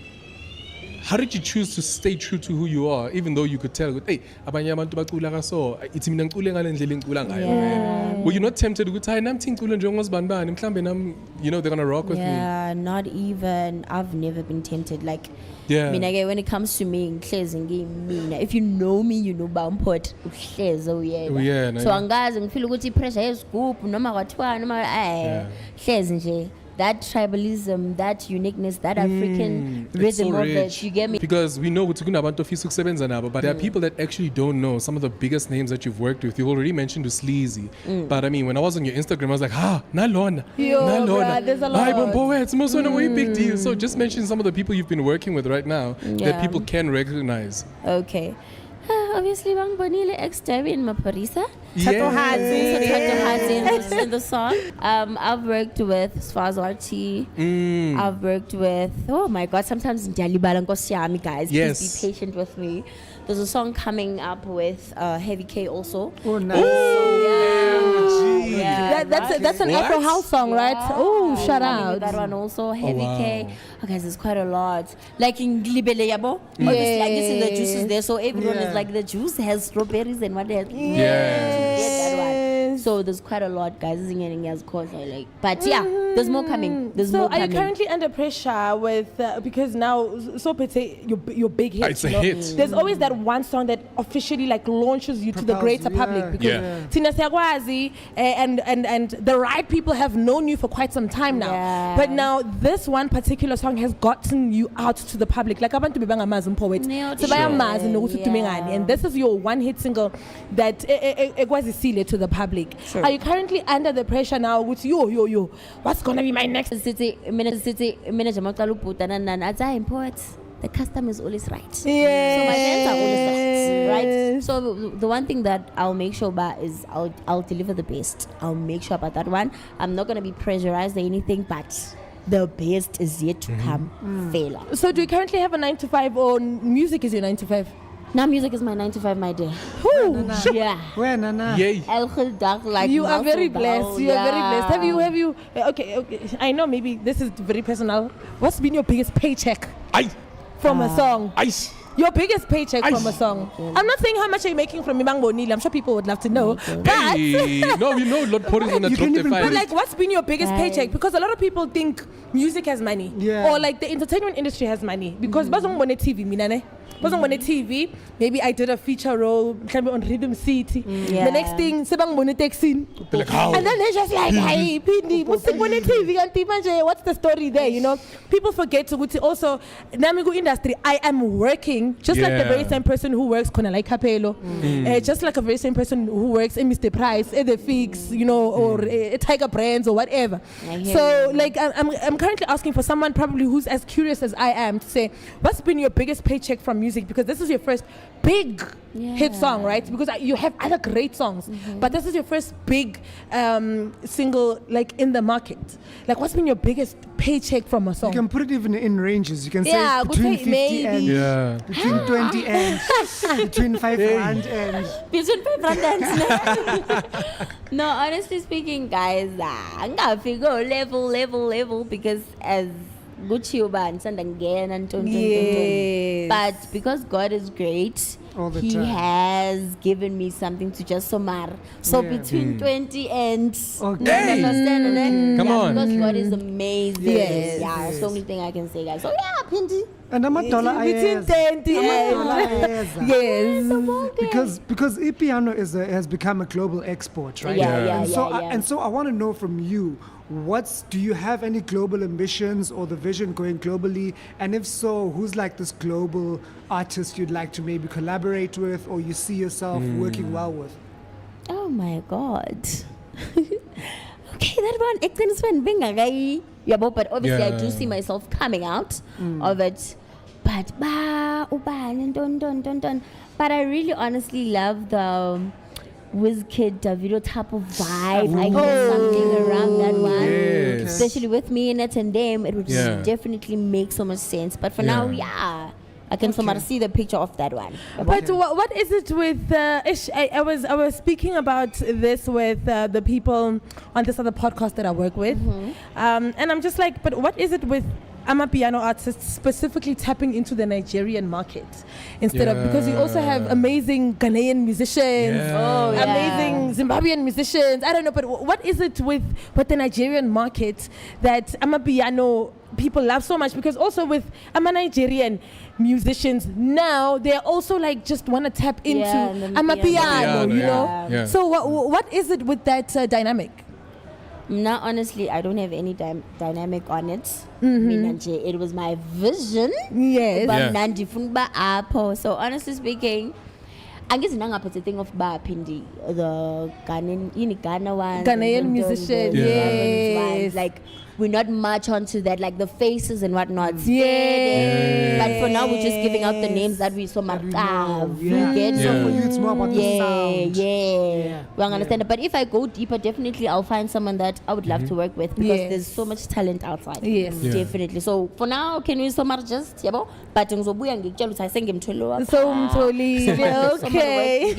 choose to stay true to who you are, even though you could tell, hey, abanye abantu bacula kaso, ithi mina ngicule ngale ndlela engicula ngayo, man. Were you not tempted to go, nam ngicule njengozibani mhlambe nam, you know, they're gonna rock with me? Yeah, not even. I've never been tempted. Like, Yeah. when it comes to me, if you know me, you know Bampot. Yeah, So angazi ngifeel ukuthi pressure yesigubhu noma kwathiwa noma hlezi nje. That tribalism, that uniqueness, that African rhythm of it, you get me? Because we know ukuthi kunabantu ofisa ukusebenza nabo, but there are people that actually don't know some of the biggest names that you've worked with. You already mentioned Sleazy, but I mean, when I was on your Instagram, I was like, nalona, bruh, there's a lot. Hi, Bombo, it's most of a way big deal. So just mention some of the people you've been working with right now that people can recognize. Okay. Obviously, Bang Bonile ex-Debbie in Maparisa. Chateau in the song. I've worked with Sfaz RT. I've worked with, oh my God, sometimes Ndiyalibala Nkosi yami, guys. Yes. Please be patient with me. There's a song coming up with Heavy K also. Oh, nice. Yeah, That's an Afro house song, right? Oh, shout out. That one also, Heavy K. wow. Oh, guys, there's quite a lot. Like in Glibele Yabo. Obviously, like this is the juices there. So everyone is like, the juice has strawberries and what else. Get that one. So there's quite a lot, guys. But yeah, there's more coming. There's more coming. So are you currently under pressure with because now your big hit? It's a hit. There's always that one song that officially like launches you to the greater public because Tina Siagwazi and the right people have known you for quite some time now. Yeah. But now this one particular song has gotten you out to the public. Like abantu bebanga mazi poet. And this is your one hit single that ekwazisile to the public. Sure. Are you currently under the pressure now with yo what's gonna be my next City manager the customer is always right. Yes. So my fans are always right. So the one thing that I'll make sure about is I'll deliver the best. I'll make sure about that one. I'm not gonna be pressurized or anything, but the best is yet to come. Failure. So do you currently have a 9 to 5 or music is your 9 to 5? Now music is my 9 to 5, my day. Yeah. Where Nana? Yay. Like you are very muscle blessed. down. You are very blessed. Have you? Okay. I know maybe this is very personal. What's been your biggest paycheck from a song? Your biggest paycheck from a song. I'm not saying how much are you making from Mibang Bonile. I'm sure people would love to know. But No, we know Lord Port is gonna drop the but five. like, what's been your biggest paycheck? Because a lot of people think music has money, or like the entertainment industry has money. Because bazong mone TV, minane. Bazong mone TV. Maybe I did a feature role on Rhythm City. The next thing, sebang mone texting. And then they're just like, hey, Pindi, what's the story there? You know, people forget to also Namigu industry. I am working just like the very same person who works like Cappello, just like a very same person who works in Mr. Price, at the Fix, you know, or Tiger Brands or whatever. So like I'm currently asking for someone probably who's as curious as I am to say, what's been your biggest paycheck from music? Because this is your first big hit song, right? Because you have other great songs, but this is your first big single like in the market. Like what's been your biggest paycheck from a song? You can put it even in ranges. You can say between 50 and between 20 and between 5 rand and between 5 rand and no, honestly speaking, guys, I'm gonna figure level because as Gucci uban sandangena and Yes. but because God is great, All the He time. has given me something to just somar. So Yeah. between 20 and Okay. Come on. because God is amazing. Yes. Yeah, that's the only thing I can say, guys. So yeah, Pindi. And amadollar Between 20 and yes. Because e-piano has become a global export, right? Yeah. And so I want to know from you, do you have any global ambitions or the vision going globally? And if so, who's like this global artist you'd like to maybe collaborate with, or you see yourself working well with? Oh my God. Okay, that one, but obviously I do see myself coming out of it. But but I really honestly love the WizKid Davido type of vibe. I get something around that one. Yes. Especially with me in it and them, it would definitely make so much sense. But for now, I can see the picture of that one. But what is it with I was speaking about this with the people on this other podcast that I work with, and I'm just like, but what is it with Amapiano artists specifically tapping into the Nigerian market instead of, because you also have amazing Ghanaian musicians, amazing Zimbabwean musicians. I don't know, but what is it with the Nigerian market that Amapiano people love so much? Because also with Nigerian musicians now, they're also like just want to tap into Amapiano, you know. Yeah. So what is it with that dynamic? Now, honestly, I don't have any dynamic on it. It was my vision. Yes. So honestly speaking, I guess now it's a thing of Pindi, the Ghana one, Ghanaian musician, yes. Like we're not much onto that, like the faces and whatnot. Yeah. But for now, we're just giving out the names that we so much have. So for you, it's more about the sound. We understand. But if I go deeper, definitely I'll find someone that I would love to work with because there's so much talent outside. Yes. Definitely. So for now, can we so much just but ngizobuya ngikutshela ukuthi ayisengimtholo So umtholile, okay.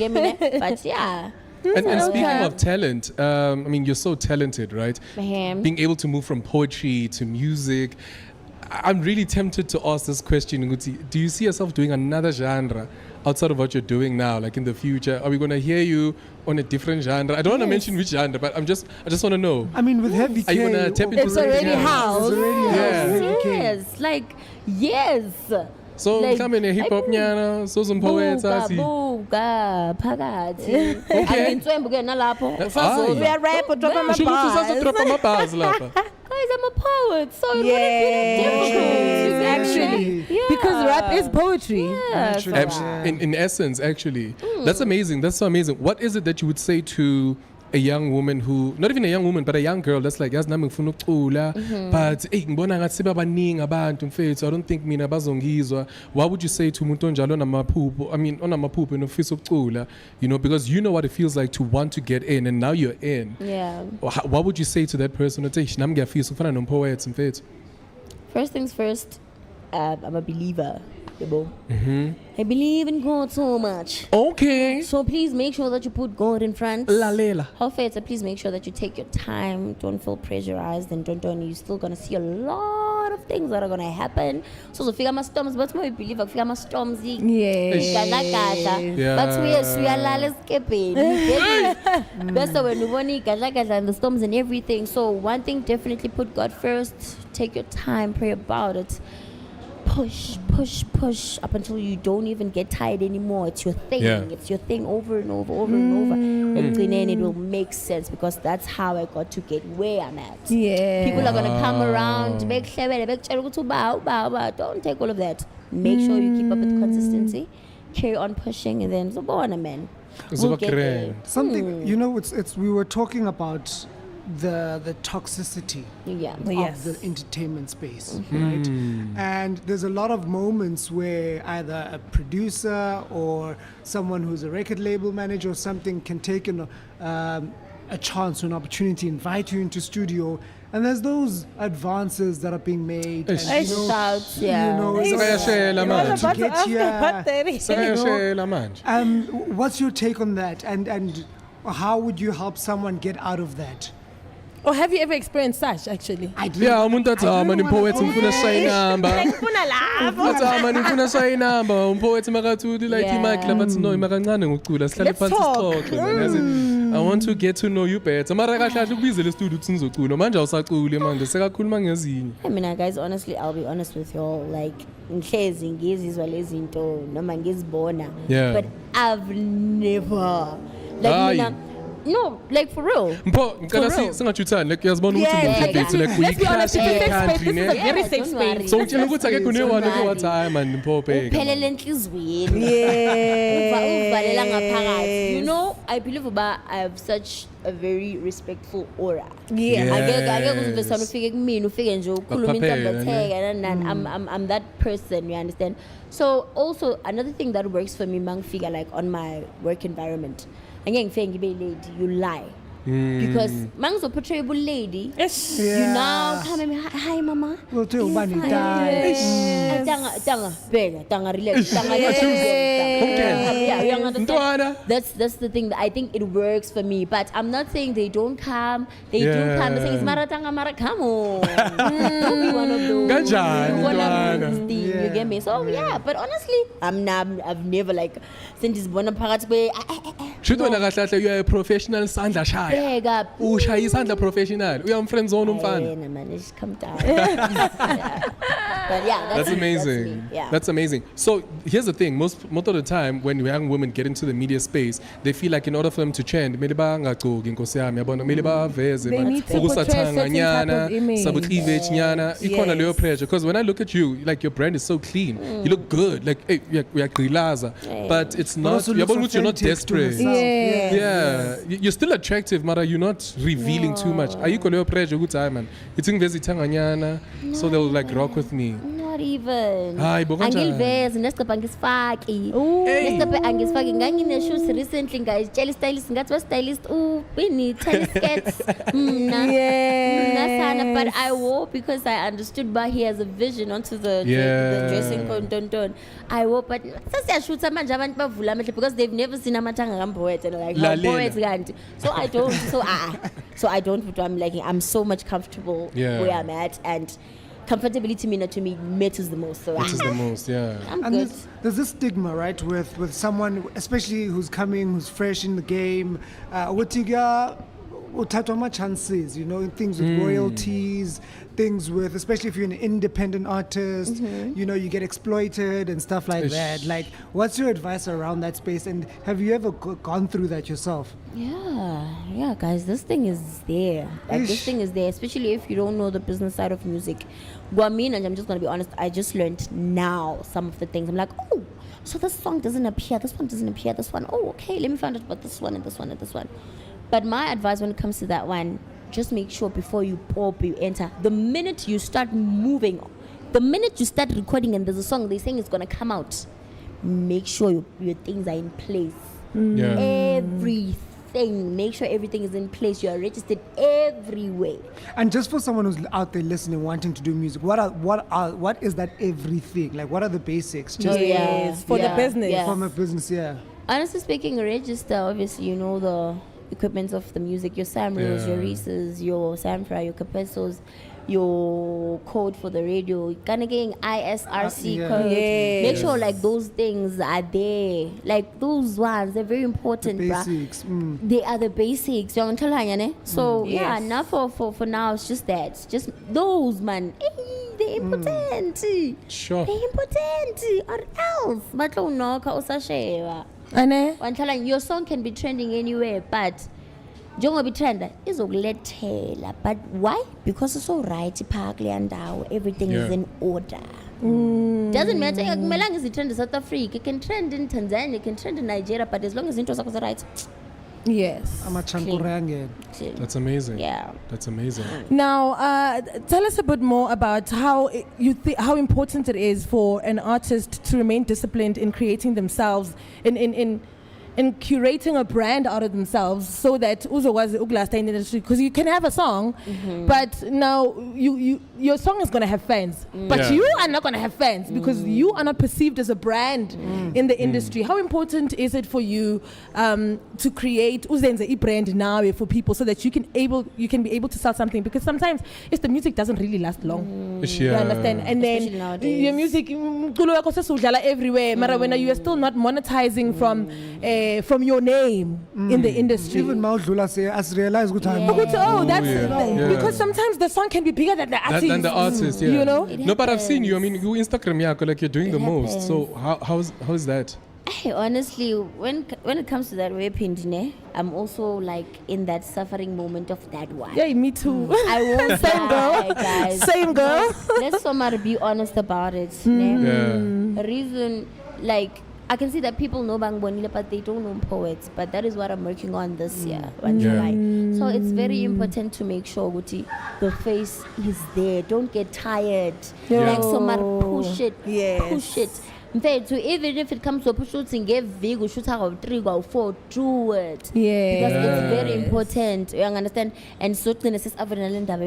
But yeah. And speaking of talent, I mean, you're so talented, right? Being able to move from poetry to music. I'm really tempted to ask this question, Nguti. Do you see yourself doing another genre outside of what you're doing now, like in the future? Are we going to hear you on a different genre? I don't want to mention which genre, but I just want to know. I mean, with Heavy K, are you going to tap into it's already house. Yes, like, yes. So like, come in a hip hop nyana, so some poets I see. Buga, phakathi. Okay. Angitswembu ke nalapho. We are rap or drop my bars. Guys, I'm a poet, so it wouldn't be that difficult. Actually, because rap is poetry. In essence, actually, that's amazing. That's so amazing. What is it that you would say to a young woman who, not even a young woman, but a young girl that's like, yazi nami ngifuna ukucula, but ngibona ngathi sebabaningi abantu mfethu, I don't think mina bazongizwa. What would you say to umuntu onjalo onamaphupho? I mean, onamaphupho nofisa ukucula, you know, because you know what it feels like to want to get in, and now you're in. Yeah. What would you say to that person? Nami ngiyafisa ukufana nompoet mfethu. First things first, I'm a believer. I believe in God so much. Okay. So please make sure that you put God in front. Lalela. Please make sure that you take your time. Don't feel pressurized, and don't. You're still gonna see a lot of things that are gonna happen. So figure my storms, but more believe I figure my storms. Yes. But we are lala skipping. That's when you want and the storms and everything. So one thing, definitely put God first. Take your time, pray about it. Push up until you don't even get tired anymore. It's your thing. It's your thing over and over. And then it will make sense, because that's how I got to get where I'm at. Yeah. People are gonna come around, don't take all of that. Make sure you keep up with consistency, carry on pushing, and then man. We'll get there. Something, you know, it's we were talking about the toxicity of the entertainment space, right? And there's a lot of moments where either a producer or someone who's a record label manager or something can take a chance or an opportunity, invite you into studio, and there's those advances that are being made. And, what's your take on that? And how would you help someone get out of that? Or have you ever experienced such actually? Yeah, umuntu athama nimpowethu ngifuna shine number. Ngifuna lapho. Athama nifuna shine number. Umpowethu makathuthi like imic la bathi no imakancane ngokucula sihlale phansi sixoxe. I want to get to know you better. Mara kahle kahle ukubizele studio ukuthi nizocula. Manje awusaculi manje sekakhuluma ngezinye. I mean, guys, honestly, I'll be honest with y'all. Like, ngihlezi ngizizwa lezi zinto noma ngizibona. Yeah. But I've never like no, like for real. Mpo, ngicela singajuthani like yazibona ukuthi ngiphethe like uyiclash country ne. Very safe space. So ngitshela ukuthi akekho newani kwathi hayi man Mpo bheka. Uphelele enhlizweni. Uvalela ngaphakathi. You know, I believe I have such a very respectful aura. Yeah. Akekho uzivesana ufike kumina ufike nje ukhuluma into abatheka I'm that person, you understand? So also another thing that works for me mangifika like on my work environment. Angeke ngifike ngibe lady, you lie. Because mangizo portray a lady, you now come and hi mama. Well, tell ubani die. Tanga relax. That's the thing that I think it works for me. But I'm not saying they don't come. They do come. I'm saying it's maratanga mara come on. Don't be one of those. You get me? So yeah, but honestly, I've never like since this Bonaparte way. You are a professional sandla shaya. Ushaya isandla professional. We are friend zone umfana. Man, just come down. But yeah, that's amazing. Yeah. That's amazing. So here's the thing: most of the time, when young women get into the media space, they feel like in order for them to trend, they need to portray a certain type of image. Because when I look at you, like your brand is so clean. You look good. Like hey, we are grilaza, but it's not. You're not desperate. Yeah. You're still attractive, Mara. You're not revealing too much. Are you calling pressure good time, man? It's in Tanganyana, so they'll like rock with me. Not even. Hi, Angilvez, Nescapa Angisfaki. Nescapa Angisfaki. Ganging shoes recently, guys. Jelly stylist, got was stylist. Oh, we need tennis skets. But I wore because I understood by he has a vision onto the dressing code. I wore, but I shoot some because they've never seen a matanga poet and like poets can't. So I don't. So I don't. I'm so much comfortable where I'm at and. Comfortability to me matters the most. So matters the most, yeah. I'm and good. There's this stigma, right, with someone, especially who's coming, who's fresh in the game. Uthatwa ma chances, you know, things with royalties, things with, especially if you're an independent artist, you know, you get exploited and stuff like that. Like, what's your advice around that space? And have you ever gone through that yourself? Yeah, guys, this thing is there. Like, this thing is there, especially if you don't know the business side of music. And I'm just going to be honest, I just learned now some of the things. I'm like, oh, so this song doesn't appear, this one doesn't appear, this one. Oh, okay, let me find out about this one and this one and this one. But my advice when it comes to that one, just make sure before you pop, you enter. The minute you start moving, the minute you start recording and there's a song they're saying it's going to come out, make sure your things are in place. Everything. Make sure everything is in place. You are registered everywhere. And just for someone who's out there listening, wanting to do music, what is that everything? Like, what are the basics? Just for the business. From a business, Honestly speaking, register, obviously, you know the equipment of the music, your Samros, your Reeses, your Samfra, your Capessos, your code for the radio, getting ISRC code. Make sure like those things are there. Like those ones, they're very important. The basics. They are the basics. So enough for now. It's just that. Just those, man. They're important. Sure. They're important. Or else, but your song can be trending anywhere, but Jongo be trend is but why? Because it's all right, everything is in order. Doesn't matter. Melang is the trend in South Africa. It can trend in Tanzania, it can trend in Nigeria, but as long as intros are right. Yes. That's amazing. Yeah. That's amazing. Now, tell us a bit more about how how important it is for an artist to remain disciplined in creating themselves, in and curating a brand out of themselves so that uzokwazi ukulasta in the industry, because you can have a song but now your song is going to have fans but you are not going to have fans because you are not perceived as a brand in the industry. How important is it for you to create uzenze i-brand now for people so that you can be able to sell something, because sometimes if the music doesn't really last long, you understand, and then your music everywhere mara when you are still not monetizing from your name in the industry. Even Maudlula say as realize good time. Because sometimes the song can be bigger than the artist. Than the artist, yeah. You know? No, but I've seen you. I mean, you Instagram, like you're doing the most. So how's that? Hey, honestly, when it comes to that way, Pindine, I'm also like in that suffering moment of that one. Yeah, me too. I won't Same girl. guys. Same girl. Let's somebody be honest about it. The reason, like, I can see that people know Bang Bonile, but they don't know poets. But that is what I'm working on this year, July. So it's very important to make sure Guti, the face is there. Don't get tired. Like somebody push it. Push it. In fact, so even if it comes to a shooting, give Vigo shoot out 3 or 4, do it. Because it's very important. You understand? And certainly says Avanalinda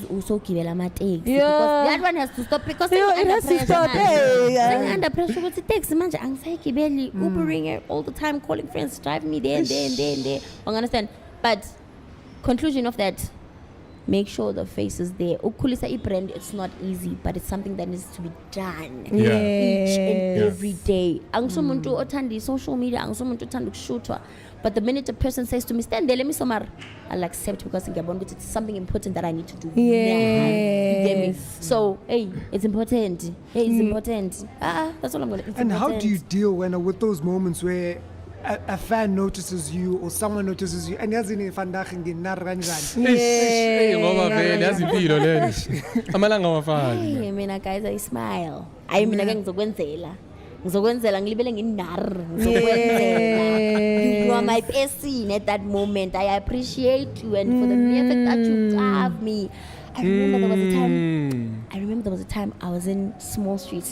also give because that one has to stop because it has to stop. Under pressure, what it takes man anxiety barely Ubering all the time, calling friends, drive me there and there and there and there. You understand? But conclusion of that, make sure the face is there. Ukulisa brand, it's not easy, but it's something that needs to be done each and every day. Angsomuntu otandi social media, angsomuntu otandi kushutwa. But the minute a person says to me, stand there, let me somar, I'll accept because it's something important that I need to do. You get me? So, hey, it's important. It's important. That's all I'm gonna. And how do you deal with those moments where a fan notices you or someone notices you and yazini vandag nginar kanjani? Ngoba vele yazimpilo lena. Amalanga wafana. Hey, mina guys, I smile. Ayi mina ke ngizokwenzela ngilibele nginar. You are my person at that moment. I appreciate you, and for the mere fact that you have me. I remember there was a time I was in small streets,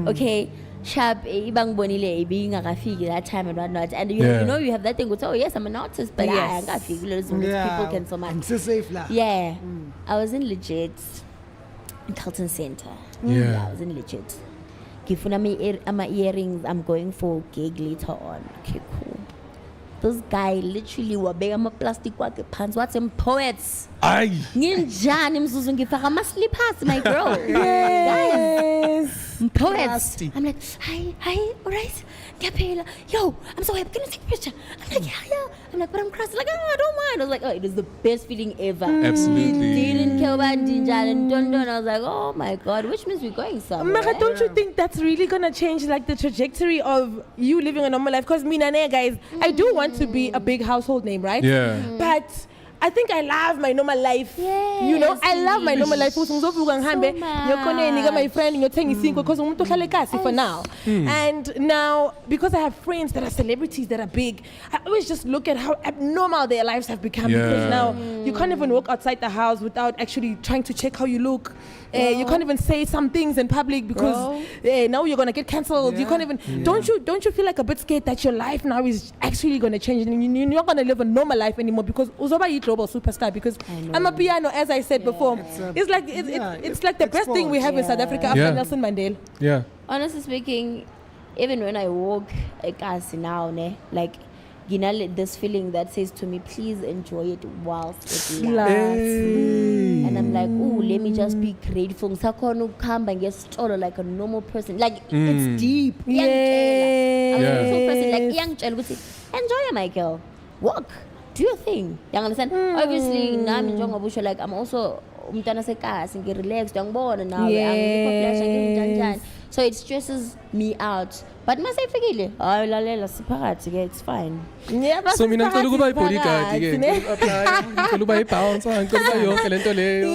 okay. Sharp, ibang bonile, being a rafiki that time and whatnot, and you know you have that thing. Oh yes, I'm an artist, but I got figures. People can so much. I'm so safe lah. Yeah, I was in legit in Carlton Center. I was in legit. Gifuna me my earrings. I'm going for a gig later on. Okay, cool. This guy literally wabega ma plastic wake pants. What's in poets? Ay. Ninjani mzuzu ngifaka ma slippers, my girl. Guys. Poets. I'm like, hi, alright, Cappello. Yo, I'm so happy. Can you take a picture? I'm like, yeah. I'm like, but I'm crossing. Like, I don't mind. I was like, it was the best feeling ever. Absolutely. He didn't care about Jinjan and Dondon. I was like, oh my god, which means we're going somewhere. Maka, don't you think that's really gonna change like the trajectory of you living a normal life? Because me and guys, I do want to be a big household name, right? Yeah. But I think I love my normal life. You know, I love my normal life. So my friend, you're telling me because for now. And now, because I have friends that are celebrities that are big, I always just look at how abnormal their lives have become. Because now you can't even walk outside the house without actually trying to check how you look. You can't even say some things in public because now you're gonna get cancelled. You can't even. Don't you feel like a bit scared that your life now is actually gonna change and you're not gonna live a normal life anymore because Uzoba you global superstar? Because I'm a piano, as I said before. It's like it's like the best thing we have in South Africa after Nelson Mandela. Yeah. Honestly speaking, even when I walk now, like. This feeling that says to me, please enjoy it whilst it lasts. And I'm like, oh, let me just be grateful. Sakonu come and get stolen like a normal person. Like it's deep. I'm a normal person, like young child would say, enjoy it, my girl. Walk. Do your thing. You understand? Obviously, now I'm like I'm also relaxed, now. So it stresses me out. But must I forget it's fine. Yeah, but so mina ngicela ukuba ibodyguard ke. Ngicela uba ibouncer, ngicela uba yonke lento leyo.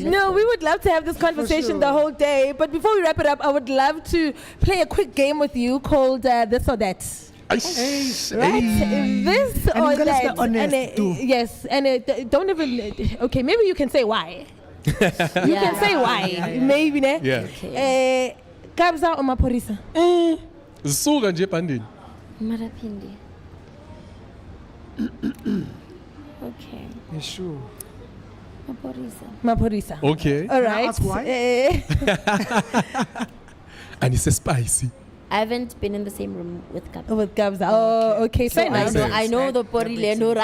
No, we would love to have this conversation the whole day. But before we wrap it up, I would love to play a quick game with you called This or That. Right? This or that. Yes, and don't even. Okay, maybe you can say why. You can say why. Maybe, ne? Yeah. Kabza or Maporisa? Suka nje bandini. Marapindi. Okay. You sure? Maporisa. Okay. All right. Ask why? And it's a spicy. I haven't been in the same room with Gabs. With Gabs. Oh, okay. Fair enough. I know the Porilendo.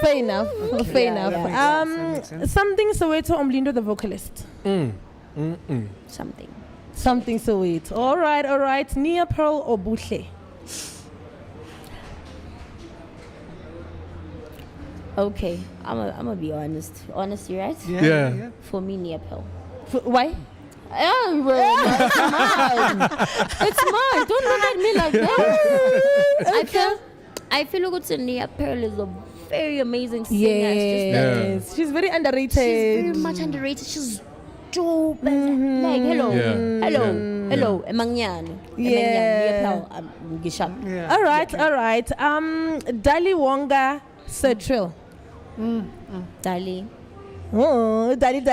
Fair enough. Fair enough. Yeah. Something Soweto Omlindo, the vocalist. Something Soweto. All right. Nia Pearl or Bushle? Okay, I'm gonna be honest. Honest, you right? Yeah. For me, Nia Pearl. Why? Oh, well, it's mine. Don't look at me like that. I feel good. Nia Pearl is a very amazing singer. Yes, she's very underrated. She's very much underrated. She's dope. Like hello. Emangyan. Yeah. All right. Dali Wonga Sertril. Dali. Oh, Dali.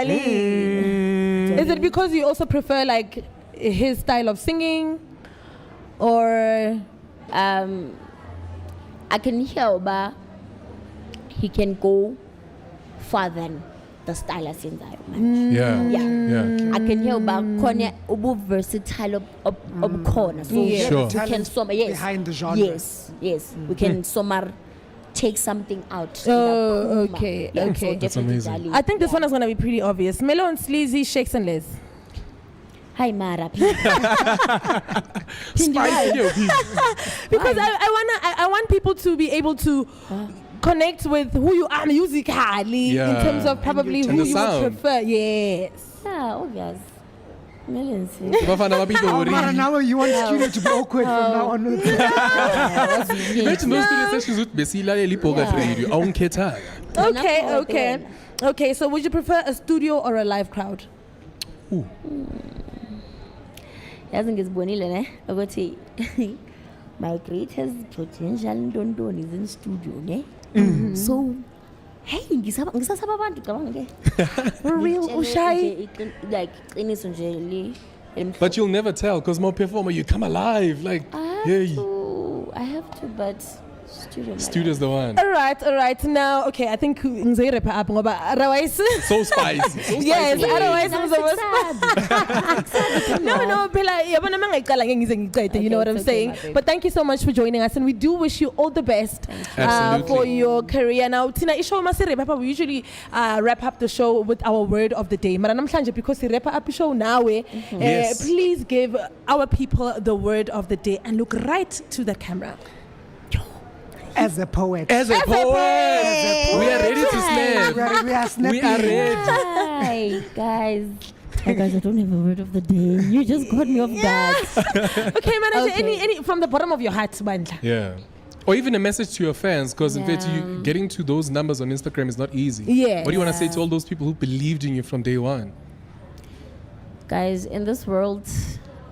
Is it because you also prefer like his style of singing, or I can hear, but he can go further than the style I sing. Yeah. I can hear about corner versatile of corner. So Yeah. we can behind the genre. Yes. We can take something out. Oh, okay. So Okay. That's definitely amazing. Dali. I think this one is gonna be pretty obvious. Melo and Sleazy, Shakes and Les. Hi, Mara. Because I want people to be able to connect with who you are musically in terms of probably And who the you would sound. prefer. Yes. Yeah, obvious. Millions. Now you want studio to be awkward from now on. Imagine those studio sessions with Besilalela Bogart Radio. Okay. So would you prefer a studio or a live crowd? Yazi ngizibonile ne ukuthi my greatest potential Ndondoni is in studio ne. So hey ngisasaba abantu cabanga ke. For real, Ushai. Like qiniso nje le. But you'll never tell because more performer, you come alive. Like, I have to, but studio. Studio's the one. All right. Now, okay, I think ngizayirepha up ngoba otherwise So spicy. yes, spicy. otherwise No, phela yabona mangayiqala ngeke ngize ngicede, you know what I'm saying? But thank you so much for joining us, and we do wish you all the best for your career. Now, Tina, isho masirepha, we usually wrap up the show with our word of the day. Mara namhlanje because we wrap up the show now, Yes. please give our people the word of the day and look right to the camera. As a poet. As a poet. We are ready to snap. We are snapping. We are ready. Hi, guys. Hey guys, I don't have a word of the day. You just got me off guard. Okay, manager, any from the bottom of your heart, Bandla. Yeah. Or even a message to your fans, because in fact, you getting to those numbers on Instagram is not easy. Yes. What do you want to say to all those people who believed in you from day one? Guys, in this world,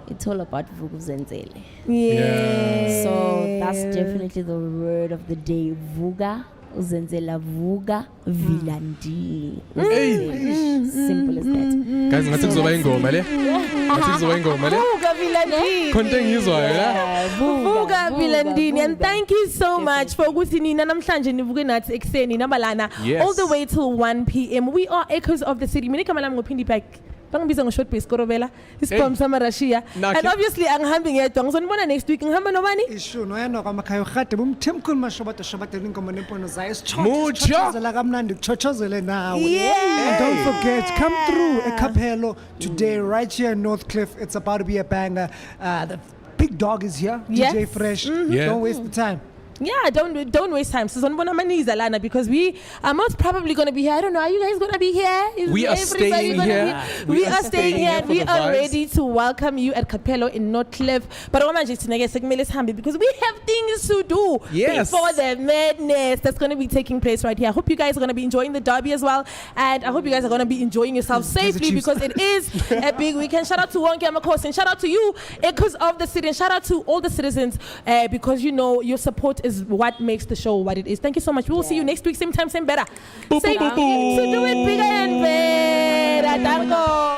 it's all about vukuzenzele. Yeah. So that's definitely the word of the day. Vuga, uzenzela vuga, vilandi. Simple as that. Guys, ngathi kuzoba ingoma le. Ngathi kuzoba ingoma le. Vuga Vilandini. Konke ngizwayo la. Vuga Vilandini, and thank you so much for ukuthi nina namhlanje nivuke nathi ekseni nabalana all the way till 1 p.m. We are Echoes of the City. Mina igama lami ngophindi back. Bangibiza ngishort base Korobela. Isiphom sama Russia. And obviously angihambi ngedwa. Ngizonibona next week. Ngihamba nobani? Isho noyena kwamakhayo khade bumthemkhulu mashobato shobato ingoma nempono zayo Mucho. sichochozela kamnandi kuchochozele nawe. Yeah. And don't forget, come through a Cappello today right here in Northcliff. It's about to be a banger. The big dog is here. Yes. DJ Fresh. Yeah. Don't waste the time. Yeah, don't waste time. Sizonibona maniza lana because we are most probably going to be here. I don't know. Are you guys going to be here? Is We are everybody staying gonna here. be- We are staying here. And for we the are vibes. ready to welcome you at Cappello in Northcliff. But because we have things to do Yes. before the madness that's going to be taking place right here. I hope you guys are going to be enjoying the derby as well. And I hope you guys are going to be enjoying yourselves safely because it is a big weekend. Shout out to Wonke Amakos and shout out to you, Echoes of the City. And shout out to all the citizens because you know your support is what makes the show what it is. Thank you so much. We will see you next week, same time, same better. Same to do it bigger and better. Tango.